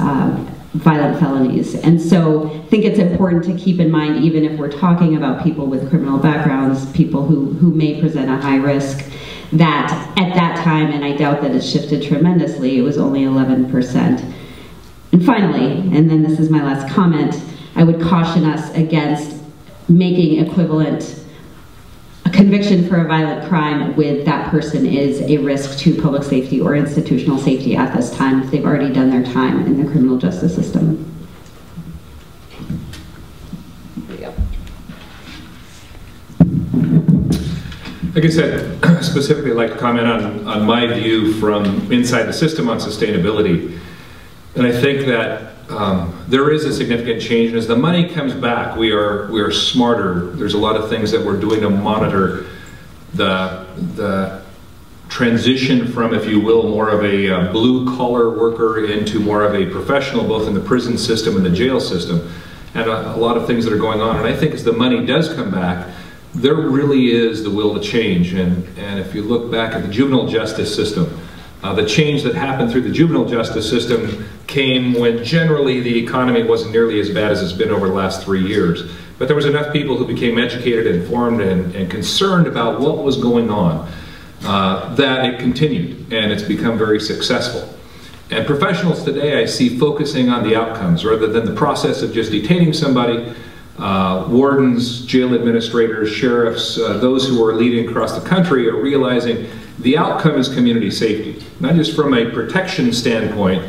Speaker 2: violent felonies. And so I think it's important to keep in mind, even if we're talking about people with criminal backgrounds, people who may present a high risk, that at that time, and I doubt that it's shifted tremendously, it was only 11%. And finally, and then this is my last comment, I would caution us against making equivalent a conviction for a violent crime with that person is a risk to public safety or institutional safety at this time if they've already done their time in the criminal justice system.
Speaker 4: Like I said, specifically I'd like to comment on my view from inside the system on sustainability. And I think that there is a significant change, and as the money comes back, we are smarter. There's a lot of things that we're doing to monitor the transition from, if you will, more of a blue-collar worker into more of a professional, both in the prison system and the jail system, and a lot of things that are going on. And I think as the money does come back, there really is the will to change. And if you look back at the juvenile justice system, the change that happened through the juvenile justice system came when generally the economy wasn't nearly as bad as it's been over the last 3 years. But there was enough people who became educated, informed, and concerned about what was going on that it continued, and it's become very successful. And professionals today I see focusing on the outcomes rather than the process of just detaining somebody. Wardens, jail administrators, sheriffs, those who are leading across the country are realizing the outcome is community safety. Not just from a protection standpoint,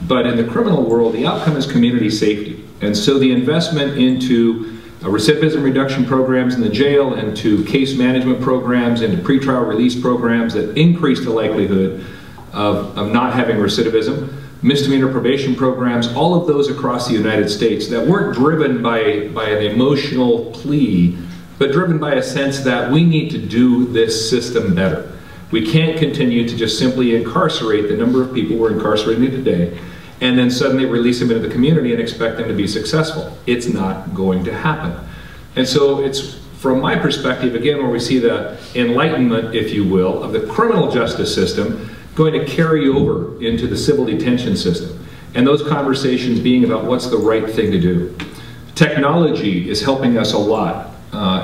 Speaker 4: but in the criminal world, the outcome is community safety. And so the investment into recidivism reduction programs in the jail, into case management programs, into pretrial release programs that increase the likelihood of not having recidivism, misdemeanor probation programs, all of those across the United States that weren't driven by an emotional plea, but driven by a sense that we need to do this system better. We can't continue to just simply incarcerate the number of people we're incarcerating today and then suddenly release them into the community and expect them to be successful. It's not going to happen. And so it's, from my perspective, again, where we see the enlightenment, if you will, of the criminal justice system going to carry over into the civil detention system. And those conversations being about what's the right thing to do. Technology is helping us a lot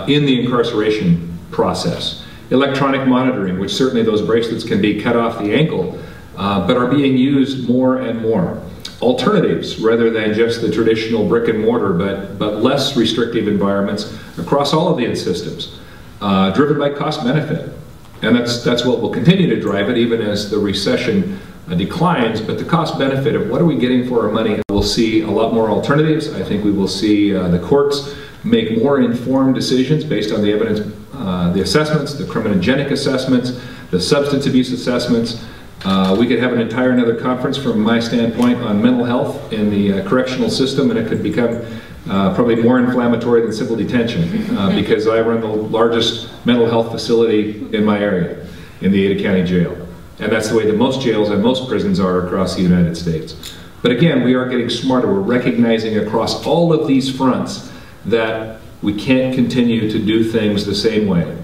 Speaker 4: in the incarceration process. Electronic monitoring, which certainly those bracelets can be cut off the ankle, but are being used more and more. Alternatives, rather than just the traditional brick and mortar, but less restrictive environments across all of the systems, driven by cost benefit. And that's what will continue to drive it even as the recession declines, but the cost benefit of what are we getting for our money. We'll see a lot more alternatives. I think we will see the courts make more informed decisions based on the evidence, the assessments, the criminogenic assessments, the substance abuse assessments. We could have an entire another conference from my standpoint on mental health in the correctional system, and it could become probably more inflammatory than civil detention because I run the largest mental health facility in my area, in the Ada County Jail. And that's the way that most jails and most prisons are across the United States. But again, we are getting smarter. We're recognizing across all of these fronts that we can't continue to do things the same way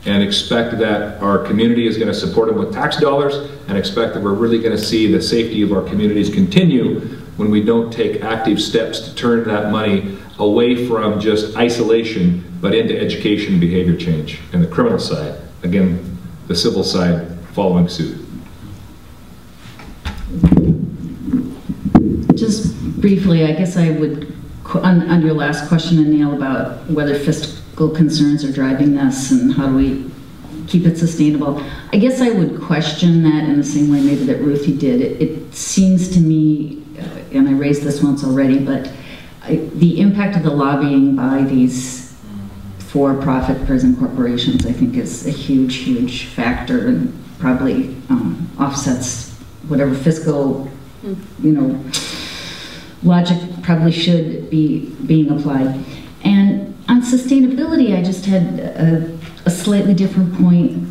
Speaker 4: and expect that our community is going to support them with tax dollars and expect that we're really going to see the safety of our communities continue when we don't take active steps to turn that money away from just isolation but into education and behavior change. And the criminal side, again, the civil side following suit.
Speaker 3: Just briefly, I guess I would, on your last question, Anil, about whether fiscal concerns are driving this and how do we keep it sustainable, I guess I would question that in the same way maybe that Ruthie did. It seems to me, and I raised this once already, but the impact of the lobbying by these for-profit prison corporations, I think, is a huge, huge factor and probably offsets whatever fiscal, logic probably should be being applied. And on sustainability, I just had a slightly different point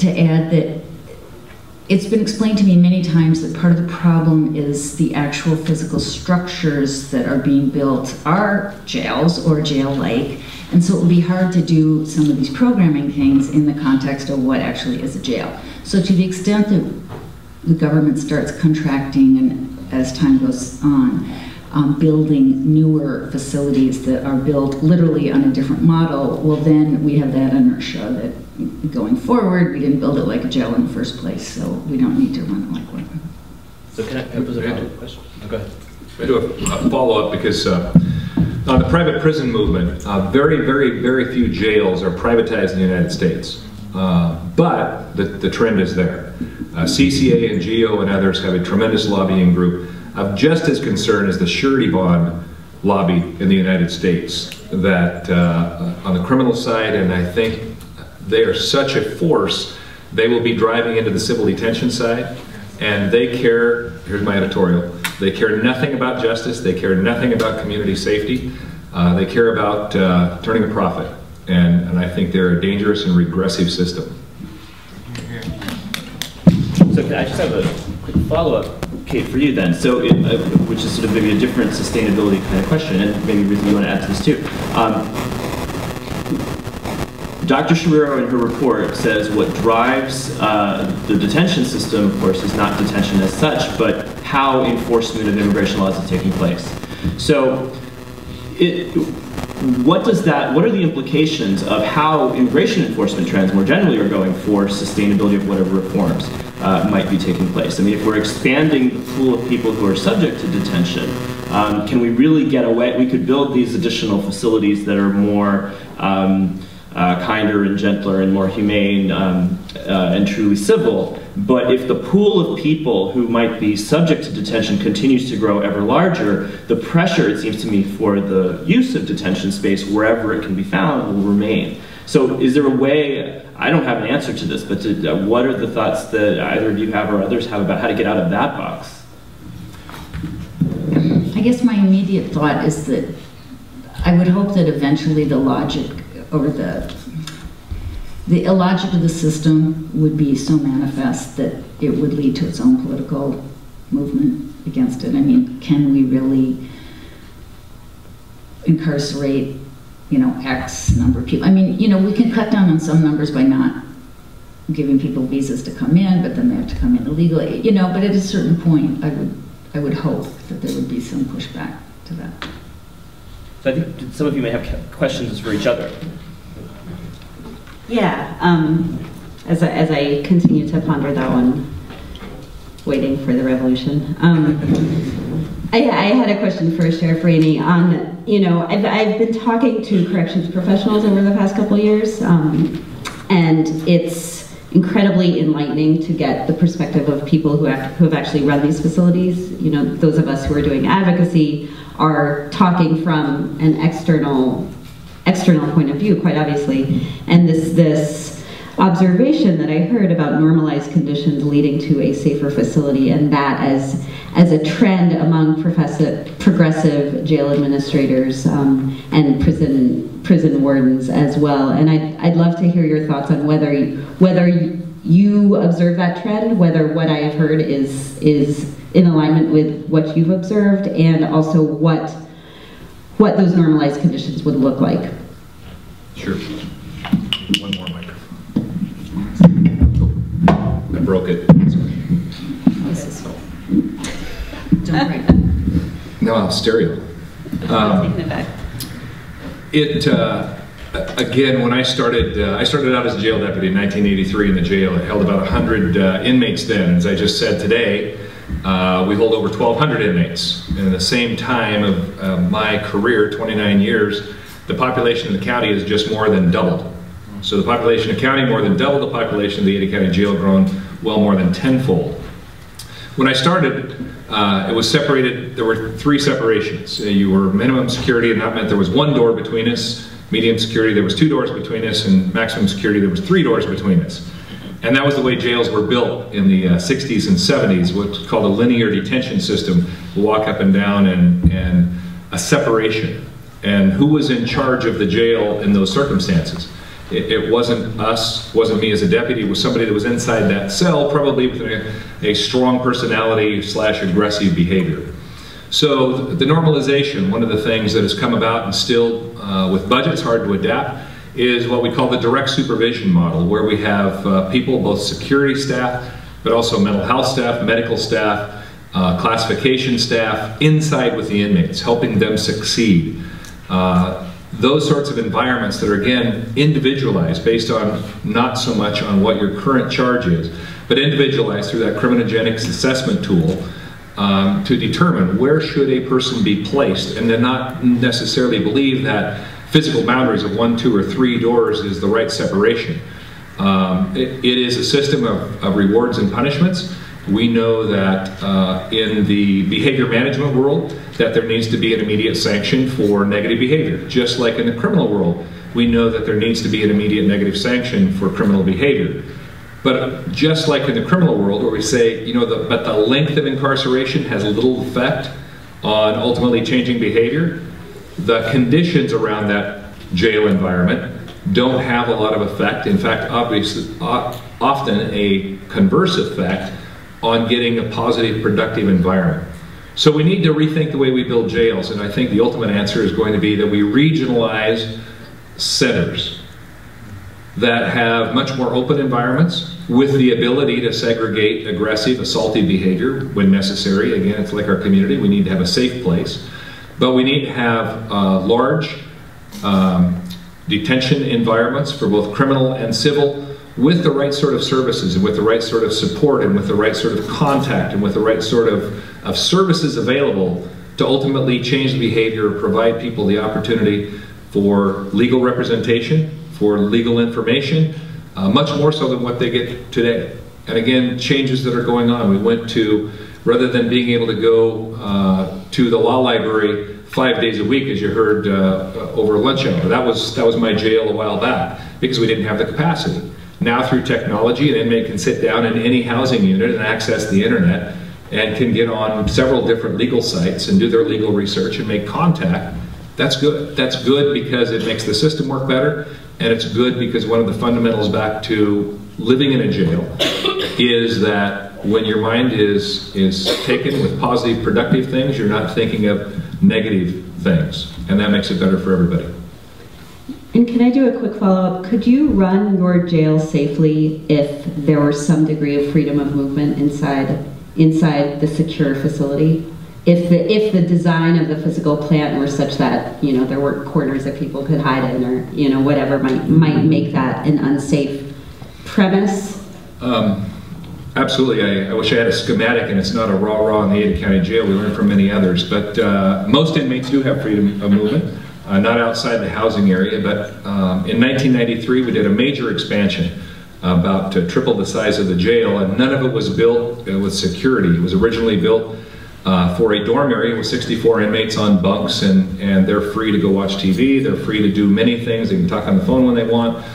Speaker 3: to add, that it's been explained to me many times that part of the problem is the actual physical structures that are being built are jails or jail-like, and so it would be hard to do some of these programming things in the context of what actually is a jail. So to the extent that the government starts contracting and as time goes on, building newer facilities that are built literally on a different model, well then we have that inertia that going forward, we didn't build it like a jail in the first place, so we don't need to run it like one.
Speaker 1: So can I pose a follow-up question? Oh, go ahead.
Speaker 4: I do a follow-up because on the private prison movement, very, very, very few jails are privatized in the United States. But the trend is there. CCA and GEO and others have a tremendous lobbying group of just as concerned as the surety bond lobby in the United States, that on the criminal side, and I think they are such a force, they will be driving into the civil detention side, and they care, here's my editorial, they care nothing about justice, they care nothing about community safety, they care about turning a profit, and I think they're a dangerous and regressive system.
Speaker 1: So I just have a quick follow-up, Kate, for you then. So, which is sort of maybe a different sustainability kind of question, and maybe Ruthie, you want to add to this too. Dr. Shariro in her report says what drives the detention system, of course, is not detention as such, but how enforcement of immigration laws is taking place. So what are the implications of how immigration enforcement trends more generally are going for sustainability of whatever reforms might be taking place? I mean, if we're expanding the pool of people who are subject to detention, can we really get away? We could build these additional facilities that are more kinder and gentler and more humane and truly civil. But if the pool of people who might be subject to detention continues to grow ever larger, the pressure, it seems to me, for the use of detention space wherever it can be found will remain. So is there a way, I don't have an answer to this, but what are the thoughts that either of you have or others have about how to get out of that box?
Speaker 3: I guess my immediate thought is that I would hope that eventually the logic or the illogic of the system would be so manifest that it would lead to its own political movement against it. I mean, can we really incarcerate, X number of people? I mean, we can cut down on some numbers by not giving people visas to come in, but then they have to come in illegally, but at a certain point, I would hope that there would be some pushback to that.
Speaker 1: So I think some of you may have questions for each other.
Speaker 2: Yeah, as I continue to ponder that one, waiting for the revolution. I had a question for Sheriff Raney on, I've been talking to corrections professionals over the past couple of years, and it's incredibly enlightening to get the perspective of people who have actually run these facilities. Those of us who are doing advocacy are talking from an external point of view, quite obviously, and this observation that I heard about normalized conditions leading to a safer facility, and that as a trend among progressive jail administrators and prison wardens as well. And I'd love to hear your thoughts on whether you observe that trend, whether what I have heard is in alignment with what you've observed, and also what those normalized conditions would look like.
Speaker 4: Sure. One more microphone. Oh, I broke it.
Speaker 3: Don't break.
Speaker 4: No, stereo.
Speaker 2: Taking it back.
Speaker 4: Again, when I started out as a jail deputy in 1983 in the jail. It held about 100 inmates then. As I just said today, we hold over 1,200 inmates. And at the same time of my career, 29 years, the population of the county has just more than doubled. So the population of the county more than doubled, the population of the Ada County Jail grown well more than tenfold. When I started, it was separated, there were 3 separations. You were minimum security, and that meant there was 1 door between us. Medium security, there was 2 doors between us, and maximum security, there was 3 doors between us. And that was the way jails were built in the 60s and 70s, what's called a linear detention system. We'll walk up and down and a separation. And who was in charge of the jail in those circumstances? It wasn't us, wasn't me as a deputy, it was somebody that was inside that cell, probably with a strong personality / aggressive behavior. So the normalization, one of the things that has come about and still with budgets hard to adapt, is what we call the direct supervision model, where we have people, both security staff, but also mental health staff, medical staff, classification staff, inside with the inmates, helping them succeed. Those sorts of environments that are, again, individualized based on not so much on what your current charge is, but individualized through that criminogenics assessment tool to determine where should a person be placed, and then not necessarily believe that physical boundaries of 1, 2, or 3 doors is the right separation. It is a system of rewards and punishments. We know that in the behavior management world that there needs to be an immediate sanction for negative behavior. Just like in the criminal world, we know that there needs to be an immediate negative sanction for criminal behavior. But just like in the criminal world, where we say, but the length of incarceration has little effect on ultimately changing behavior, the conditions around that jail environment don't have a lot of effect. In fact, obviously, often a converse effect on getting a positive, productive environment. So we need to rethink the way we build jails, and I think the ultimate answer is going to be that we regionalize centers that have much more open environments with the ability to segregate aggressive, assaultive behavior when necessary. Again, it's like our community. We need to have a safe place. But we need to have large detention environments for both criminal and civil, with the right sort of services and with the right sort of support and with the right sort of contact and with the right sort of services available to ultimately change the behavior, provide people the opportunity for legal representation, for legal information, much more so than what they get today. And again, changes that are going on. We went to, rather than being able to go to the law library 5 days a week, as you heard over lunch hour, that was my jail a while back, because we didn't have the capacity. Now through technology, an inmate can sit down in any housing unit and access the internet and can get on several different legal sites and do their legal research and make contact. That's good. That's good because it makes the system work better, and it's good because one of the fundamentals back to living in a jail is that when your mind is taken with positive, productive things, you're not thinking of negative things, and that makes it better for everybody.
Speaker 2: And can I do a quick follow-up? Could you run your jail safely if there were some degree of freedom of movement inside the secure facility? If the design of the physical plant were such that, you know, there were corners that people could hide in, or, you know, whatever might make that an unsafe premise?
Speaker 4: Absolutely. I wish I had a schematic, and it's not a rah-rah in the Ada County Jail. We learn from many others, but most inmates do have freedom of movement. Not outside the housing area, but in 1993 we did a major expansion, about triple the size of the jail, and none of it was built with security. It was originally built for a dorm area with 64 inmates on bunks, and they're free to go watch TV, they're free to do many things, they can talk on the phone when they want.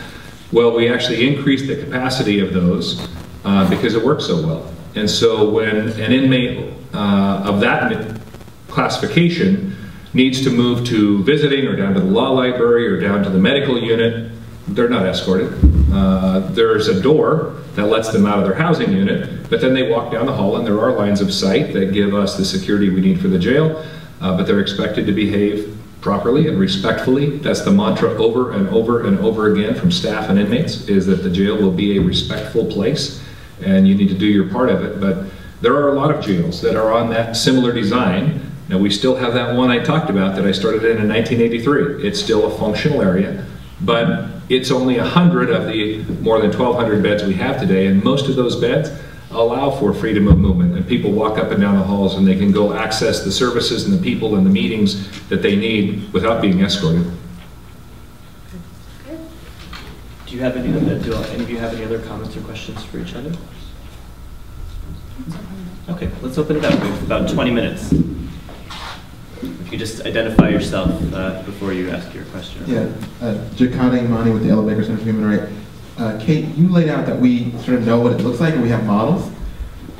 Speaker 4: Well, we actually increased the capacity of those because it worked so well. And so when an inmate of that classification needs to move to visiting or down to the law library or down to the medical unit, they're not escorted. There's a door that lets them out of their housing unit, but then they walk down the hall and there are lines of sight that give us the security we need for the jail, but they're expected to behave properly and respectfully. That's the mantra over and over and over again from staff and inmates, is that the jail will be a respectful place and you need to do your part of it. But there are a lot of jails that are on that similar design. Now, we still have that one I talked about that I started in 1983. It's still a functional area, but it's only 100 of the more than 1,200 beds we have today, and most of those beds allow for freedom of movement, and people walk up and down the halls and they can go access the services and the people and the meetings that they need without being escorted.
Speaker 1: Do any of you have any other comments or questions for each other? Okay, let's open it up. We have about 20 minutes. If you just identify yourself before you ask your question.
Speaker 5: Yeah, Jakada Imani with the Ella Baker Center for Human Rights. Kate, you laid out that we sort of know what it looks like and we have models.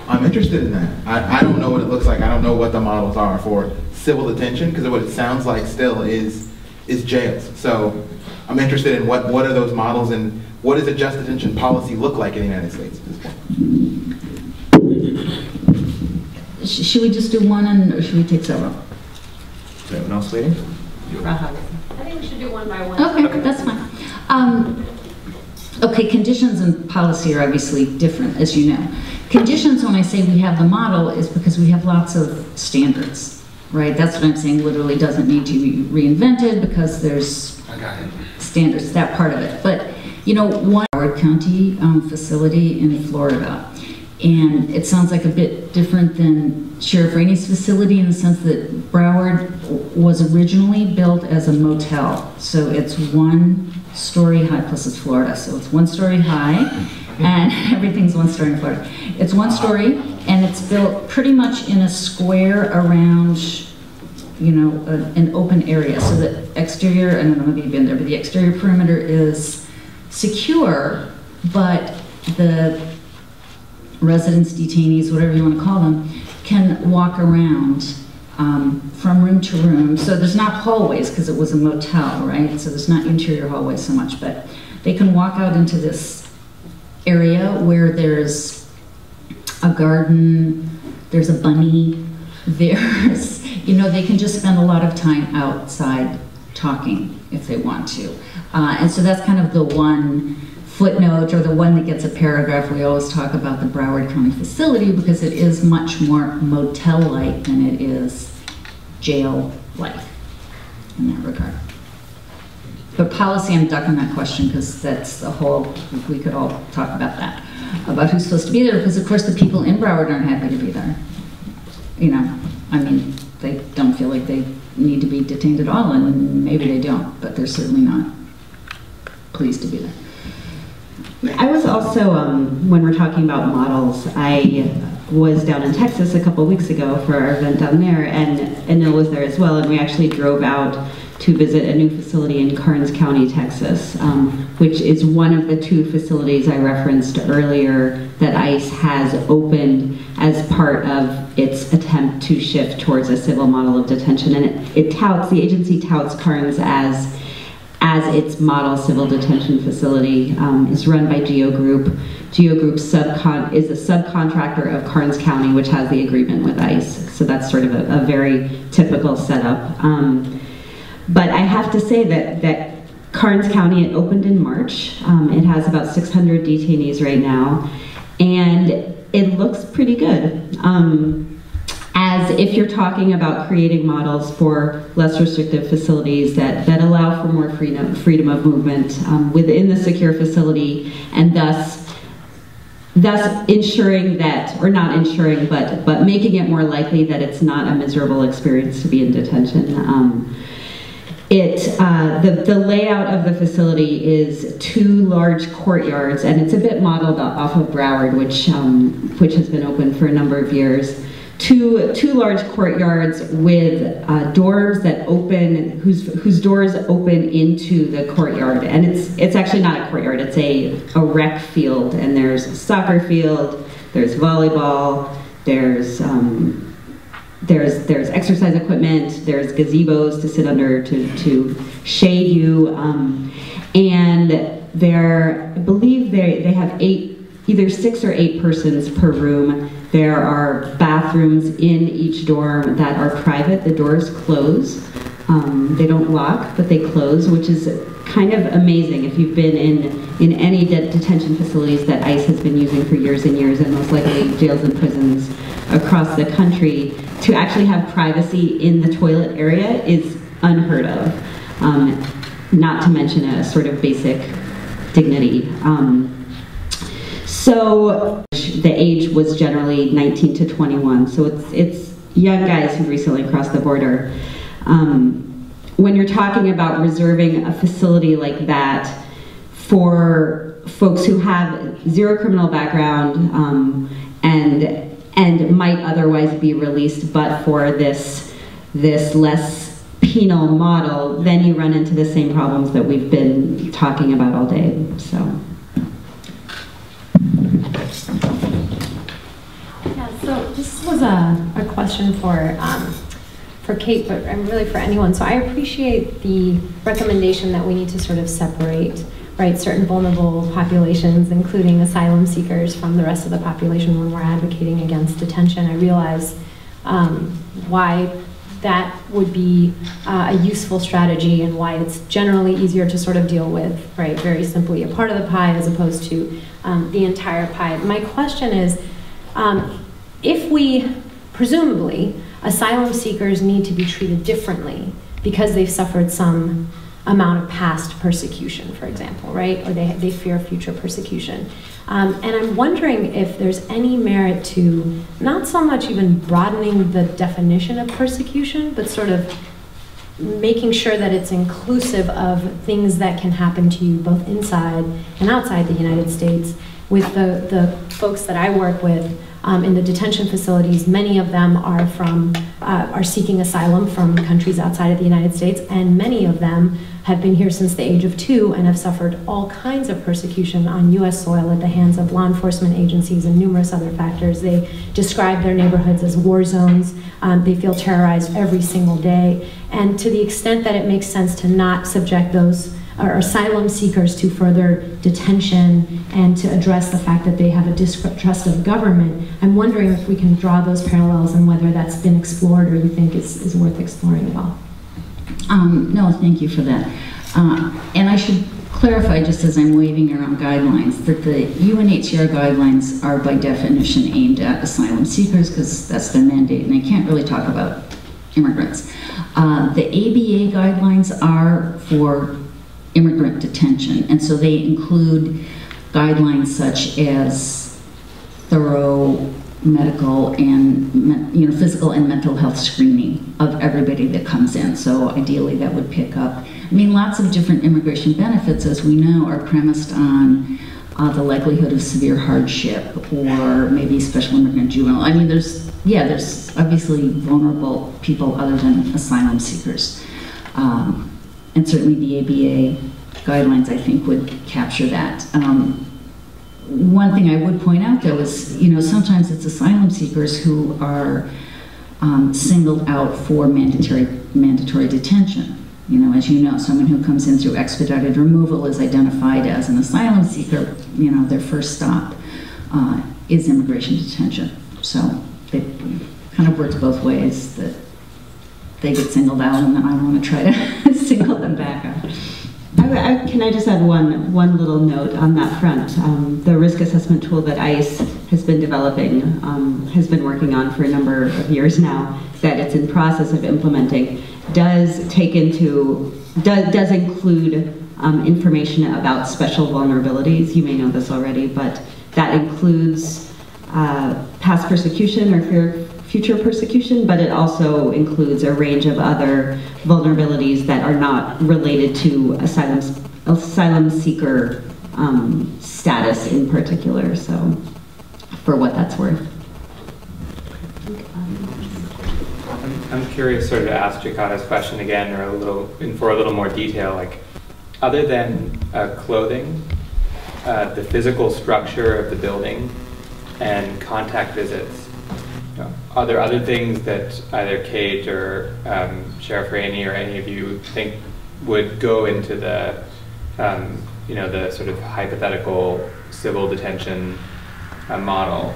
Speaker 5: I'm interested in that. I don't know what it looks like. I don't know what the models are for civil detention, because what it sounds like still is jails. So I'm interested in what are those models, and what does a just detention policy look like in the United States at this point?
Speaker 3: Should we just do one, or should we take several?
Speaker 1: Is anyone else waiting?
Speaker 6: I think we should do one by one.
Speaker 3: Okay, that's fine. Okay, conditions and policy are obviously different, as you know. Conditions, when I say we have the model, is because we have lots of standards, right? That's what I'm saying, literally doesn't need to be reinvented because there's standards, that part of it. But, you know, one Broward County facility in Florida, and it sounds like a bit different than Sheriff Raney's facility in the sense that Broward was originally built as a motel. So it's 1 story high, plus it's Florida, so it's 1 story high, and everything's 1 story in Florida. It's 1 story, and it's built pretty much in a square around, you know, an open area. So the exterior, I don't know if you've been there, but the exterior perimeter is secure, but the residents, detainees, whatever you want to call them, can walk around from room to room. So there's not hallways because it was a motel, right? So there's not interior hallways so much, but they can walk out into this area where there's a garden, there's a bunny, there's, you know, they can just spend a lot of time outside talking if they want to. And so that's kind of the one footnote, or the one that gets a paragraph. We always talk about the Broward County facility because it is much more motel-like than it is jail-like in that regard. But policy, I'm ducking that question because that's the whole, we could all talk about that, about who's supposed to be there, because of course the people in Broward aren't happy to be there. You know, I mean, they don't feel like they need to be detained at all, and maybe they don't, but they're certainly not pleased to be there.
Speaker 2: I was also, when we're talking about models, I was down in Texas a couple weeks ago for our event down there, and Anil was there as well, and we actually drove out to visit a new facility in Karnes County, Texas, which is one of the 2 facilities I referenced earlier that ICE has opened as part of its attempt to shift towards a civil model of detention. And the agency touts Karnes as its model civil detention facility. Is run by Geo Group. Geo Group is a subcontractor of Karnes County, which has the agreement with ICE. So that's sort of a very typical setup. But I have to say that Karnes County, it opened in March. It has about 600 detainees right now, and it looks pretty good. As if you're talking about creating models for less restrictive facilities that allow for more freedom of movement within the secure facility, and thus ensuring that, or not ensuring, but making it more likely that it's not a miserable experience to be in detention. The layout of the facility is 2 large courtyards, and it's a bit modeled off of Broward, which has been open for a number of years. Two large courtyards with doors that open, whose doors open into the courtyard, and it's actually not a courtyard. It's a rec field, and there's a soccer field, there's volleyball, there's exercise equipment, there's gazebos to sit under to shade you, and I believe they have either 6 or 8 persons per room. There are bathrooms in each dorm that are private. The doors close. They don't lock, but they close, which is kind of amazing if you've been in any detention facilities that ICE has been using for years and years, and most likely jails and prisons across the country. To actually have privacy in the toilet area is unheard of, not to mention a sort of basic dignity. So the age was generally 19 to 21, so it's young guys who recently crossed the border. When you're talking about reserving a facility like that for folks who have 0 criminal background and might otherwise be released but for this less penal model, then you run into the same problems that we've been talking about all day. So.
Speaker 6: Yeah, so this was a question for Kate, but really for anyone. So I appreciate the recommendation that we need to sort of separate, right, certain vulnerable populations, including asylum seekers, from the rest of the population when we're advocating against detention. I realize why that would be a useful strategy, and why it's generally easier to sort of deal with, right, very simply a part of the pie as opposed to the entire pie. My question is, if we, presumably, asylum seekers need to be treated differently because they've suffered some amount of past persecution, for example, right? Or they fear future persecution. And I'm wondering if there's any merit to not so much even broadening the definition of persecution, but sort of making sure that it's inclusive of things that can happen to you both inside and outside the United States. With the folks that I work with in the detention facilities, many of them are seeking asylum from countries outside of the United States, and many of them have been here since the age of 2 and have suffered all kinds of persecution on US soil at the hands of law enforcement agencies and numerous other factors. They describe their neighborhoods as war zones. They feel terrorized every single day. And to the extent that it makes sense to not subject those or asylum seekers to further detention and to address the fact that they have a distrust of government, I'm wondering if we can draw those parallels and whether that's been explored or you think is worth exploring at all.
Speaker 3: No, thank you for that. And I should clarify, just as I'm waving around guidelines, that the UNHCR guidelines are by definition aimed at asylum seekers because that's their mandate, and I can't really talk about immigrants. The ABA guidelines are for immigrant detention, and so they include guidelines such as thorough medical and physical and mental health screening of everybody that comes in. So ideally that would pick up, I mean, lots of different immigration benefits, as we know, are premised on the likelihood of severe hardship or maybe special immigrant juvenile. I mean, there's obviously vulnerable people other than asylum seekers. And certainly the ABA guidelines, I think, would capture that. One thing I would point out, though, is, sometimes it's asylum seekers who are singled out for mandatory detention. As you know, someone who comes in through expedited removal is identified as an asylum seeker. Their first stop is immigration detention. So it kind of works both ways, that they get singled out and then I want to try to single them back out.
Speaker 2: Can I just add one little note on that front? The risk assessment tool that ICE has been developing, has been working on for a number of years now, that it's in process of implementing, does include information about special vulnerabilities. You may know this already, but that includes past persecution or future persecution, but it also includes a range of other vulnerabilities that are not related to asylum seeker status in particular, so for what that's worth.
Speaker 7: I'm curious sort of to ask Jakata's question again, or for a little more detail, like, other than clothing, the physical structure of the building and contact visits, are there other things that either Kate or Sheriff Raney or any of you think would go into the, the sort of hypothetical civil detention model?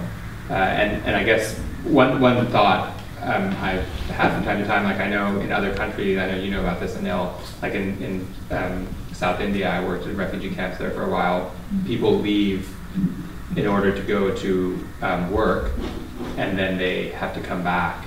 Speaker 7: And I guess one thought I've had from time to time, like I know in other countries, I know you know about this, Anil, like in South India, I worked in refugee camps there for a while. People leave in order to go to work, and then they have to come back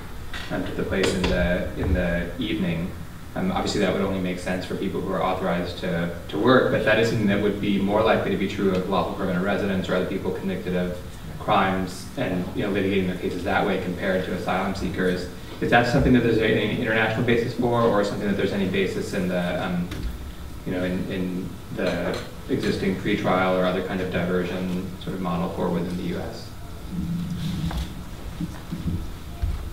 Speaker 7: to the place in the evening. Obviously that would only make sense for people who are authorized to work, but that is something that would be more likely to be true of lawful permanent residents or other people convicted of crimes and litigating their cases that way compared to asylum seekers. Is that something that there's any international basis for, or something that there's any basis in the in the existing pretrial or other kind of diversion sort of model for within the U.S.?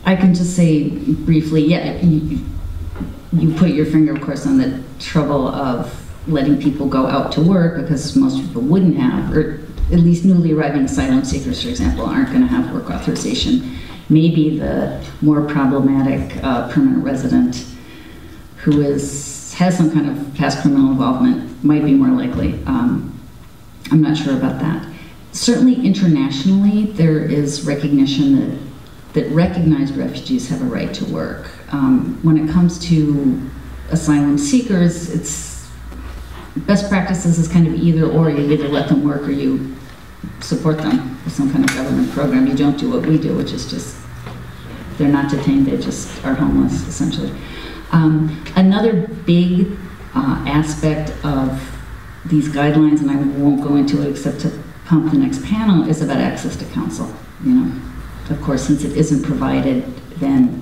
Speaker 3: I can just say briefly, yeah, you put your finger, of course, on the trouble of letting people go out to work, because most people wouldn't have, or at least newly arriving asylum seekers, for example, aren't going to have work authorization. Maybe the more problematic permanent resident who has some kind of past criminal involvement might be more likely. I'm not sure about that. Certainly internationally, there is recognition that recognized refugees have a right to work. When it comes to asylum seekers, it's best practices is kind of either or. You either let them work or you support them with some kind of government program. You don't do what we do, which is just, they're not detained, they just are homeless, essentially. Another big aspect of these guidelines, and I won't go into it except to pump the next panel, is about access to counsel. Of course, since it isn't provided, then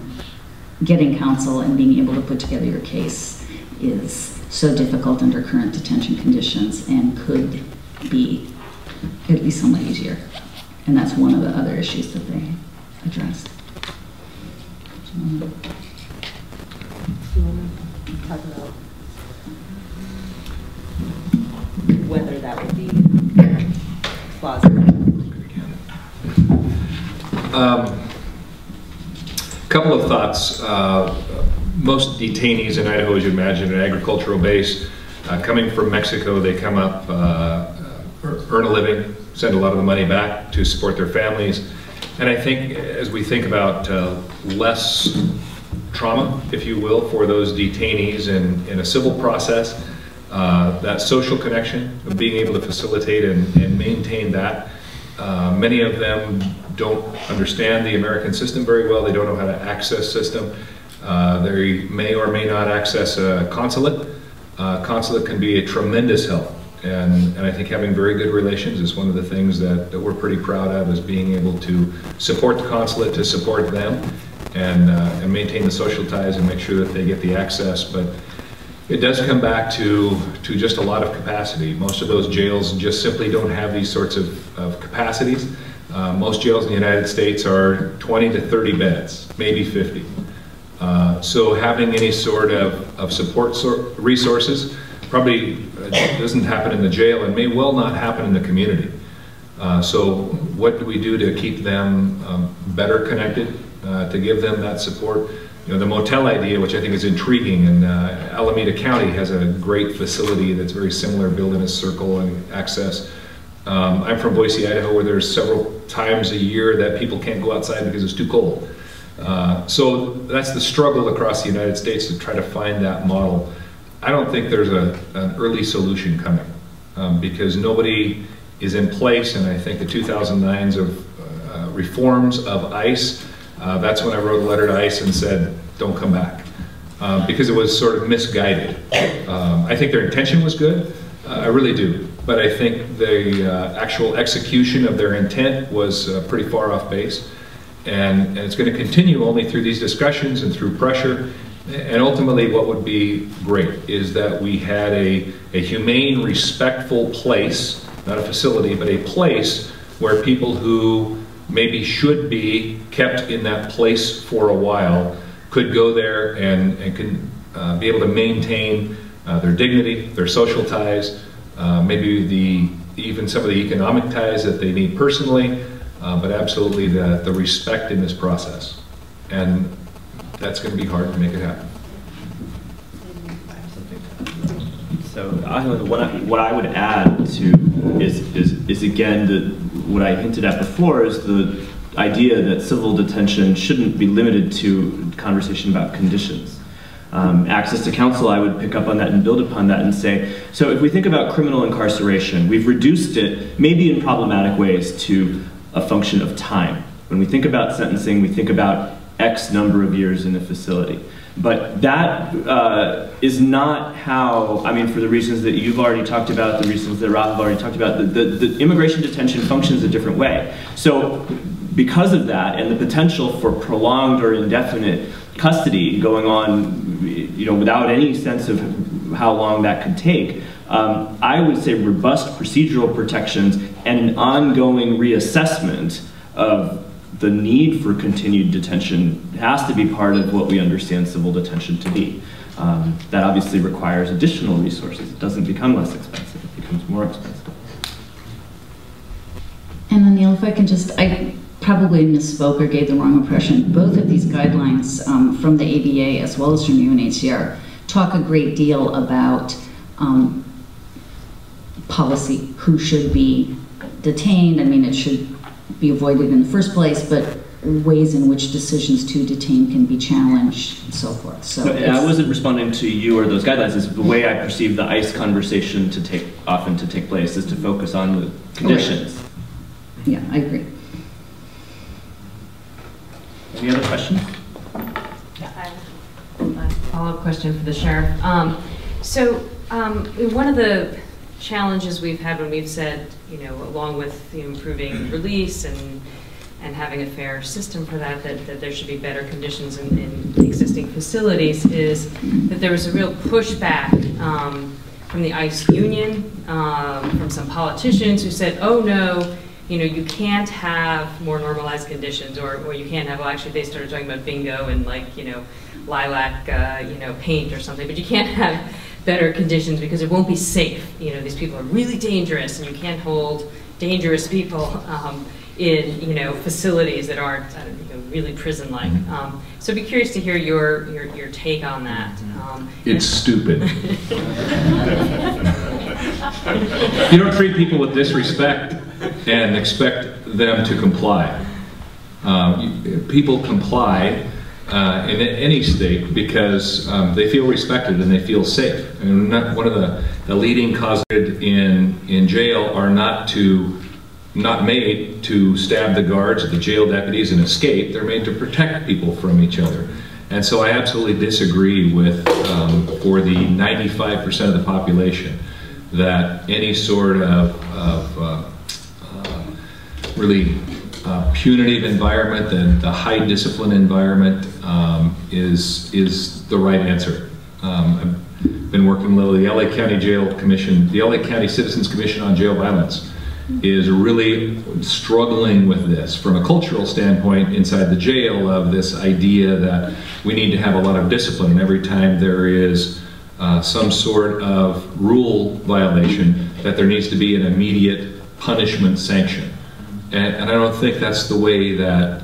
Speaker 3: getting counsel and being able to put together your case is so difficult under current detention conditions, and could be at least somewhat easier. And that's one of the other issues that they addressed.
Speaker 2: Do you want to talk about whether that would be plausible?
Speaker 4: Couple of thoughts. Most detainees in Idaho, as you imagine, an agricultural base. Coming from Mexico, they come up, earn a living, send a lot of the money back to support their families. And I think as we think about less trauma, if you will, for those detainees in a civil process. That social connection, of being able to facilitate and maintain that. Many of them don't understand the American system very well. They don't know how to access system. They may or may not access a consulate. Consulate can be a tremendous help. And I think having very good relations is one of the things that we're pretty proud of, is being able to support the consulate, to support them, and maintain the social ties and make sure that they get the access. But it does come back to just a lot of capacity. Most of those jails just simply don't have these sorts of capacities. Most jails in the United States are 20 to 30 beds, maybe 50. So having any sort of support resources probably doesn't happen in the jail and may well not happen in the community. So what do we do to keep them better connected, to give them that support? You know, the motel idea, which I think is intriguing, and Alameda County has a great facility that's very similar, built in a circle and access. I'm from Boise, Idaho, where there's several times a year that people can't go outside because it's too cold. So that's the struggle across the United States, to try to find that model. I don't think there's an early solution coming, because nobody is in place, and I think the 2009's of reforms of ICE, that's when I wrote a letter to ICE and said, don't come back, because it was sort of misguided. I think their intention was good, I really do, but I think the actual execution of their intent was pretty far off base, and it's going to continue only through these discussions and through pressure. And ultimately what would be great is that we had a humane, respectful place, not a facility, but a place where people who maybe should be kept in that place for a while could go there and can be able to maintain their dignity, their social ties, maybe even some of the economic ties that they need personally, but absolutely the respect in this process. And that's going to be hard to make it happen.
Speaker 1: So what I would add to is again what I hinted at before, is the idea that civil detention shouldn't be limited to conversation about conditions. Access to counsel, I would pick up on that and build upon that and say, so if we think about criminal incarceration, we've reduced it, maybe in problematic ways, to a function of time. When we think about sentencing, we think about X number of years in a facility. But that is not how, I mean, for the reasons that you've already talked about, the reasons that Rob have already talked about, the immigration detention functions a different way. So because of that, and the potential for prolonged or indefinite custody going on, you know, without any sense of how long that could take, I would say robust procedural protections and an ongoing reassessment of the need for continued detention has to be part of what we understand civil detention to be. That obviously requires additional resources. It doesn't become less expensive, it becomes more expensive.
Speaker 3: And Anil, if I can just, I probably misspoke or gave the wrong impression. Both of these guidelines from the ABA as well as from UNHCR talk a great deal about policy, who should be detained. I mean, it should be avoided in the first place, but ways in which decisions to detain can be challenged and so forth. So
Speaker 1: I wasn't responding to you or those guidelines. It's the way I perceive the ICE conversation to often take place is to focus on the conditions.
Speaker 3: Right. Yeah, I agree.
Speaker 1: Any other questions?
Speaker 8: Yeah, I have a follow-up question for the sheriff. One of the challenges we've had when we've said, you know, along with the improving release and having a fair system for that there should be better conditions in existing facilities, is that there was a real pushback from the ICE union, from some politicians who said, oh no, you know, you can't have more normalized conditions, or you can't have, well, actually they started talking about bingo and, like, you know, lilac, you know, paint or something, but you can't have better conditions because it won't be safe. You know, these people are really dangerous, and you can't hold dangerous people in, you know, facilities that aren't, you know, really prison-like. So I'd be curious to hear your take on that.
Speaker 4: It's stupid. You don't treat people with disrespect and expect them to comply. People comply in any state because they feel respected and they feel safe. I mean, one of the leading causes in jail are not made to stab the guards or the jail deputies and escape. They're made to protect people from each other. And so I absolutely disagree with, for the 95% of the population, that any sort of really punitive environment, the high discipline environment is the right answer. I've been working with the LA County Jail Commission, the LA County Citizens Commission on Jail Violence is really struggling with this from a cultural standpoint inside the jail of this idea that we need to have a lot of discipline, and every time there is some sort of rule violation that there needs to be an immediate punishment sanction. And I don't think that's the way that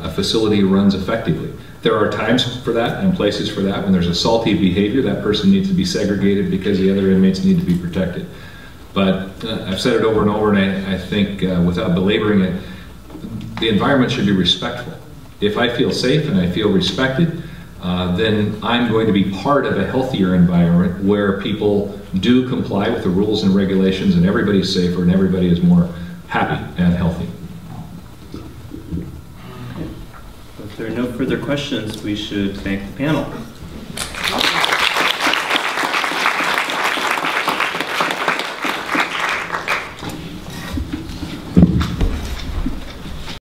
Speaker 4: a facility runs effectively. There are times for that and places for that. When there's assaultive behavior, that person needs to be segregated because the other inmates need to be protected. But I've said it over and over, and I think without belaboring it, the environment should be respectful. If I feel safe and I feel respected, then I'm going to be part of a healthier environment where people do comply with the rules and regulations and everybody's safer and everybody is more happy and healthy.
Speaker 1: If there are no further questions, we should thank the panel.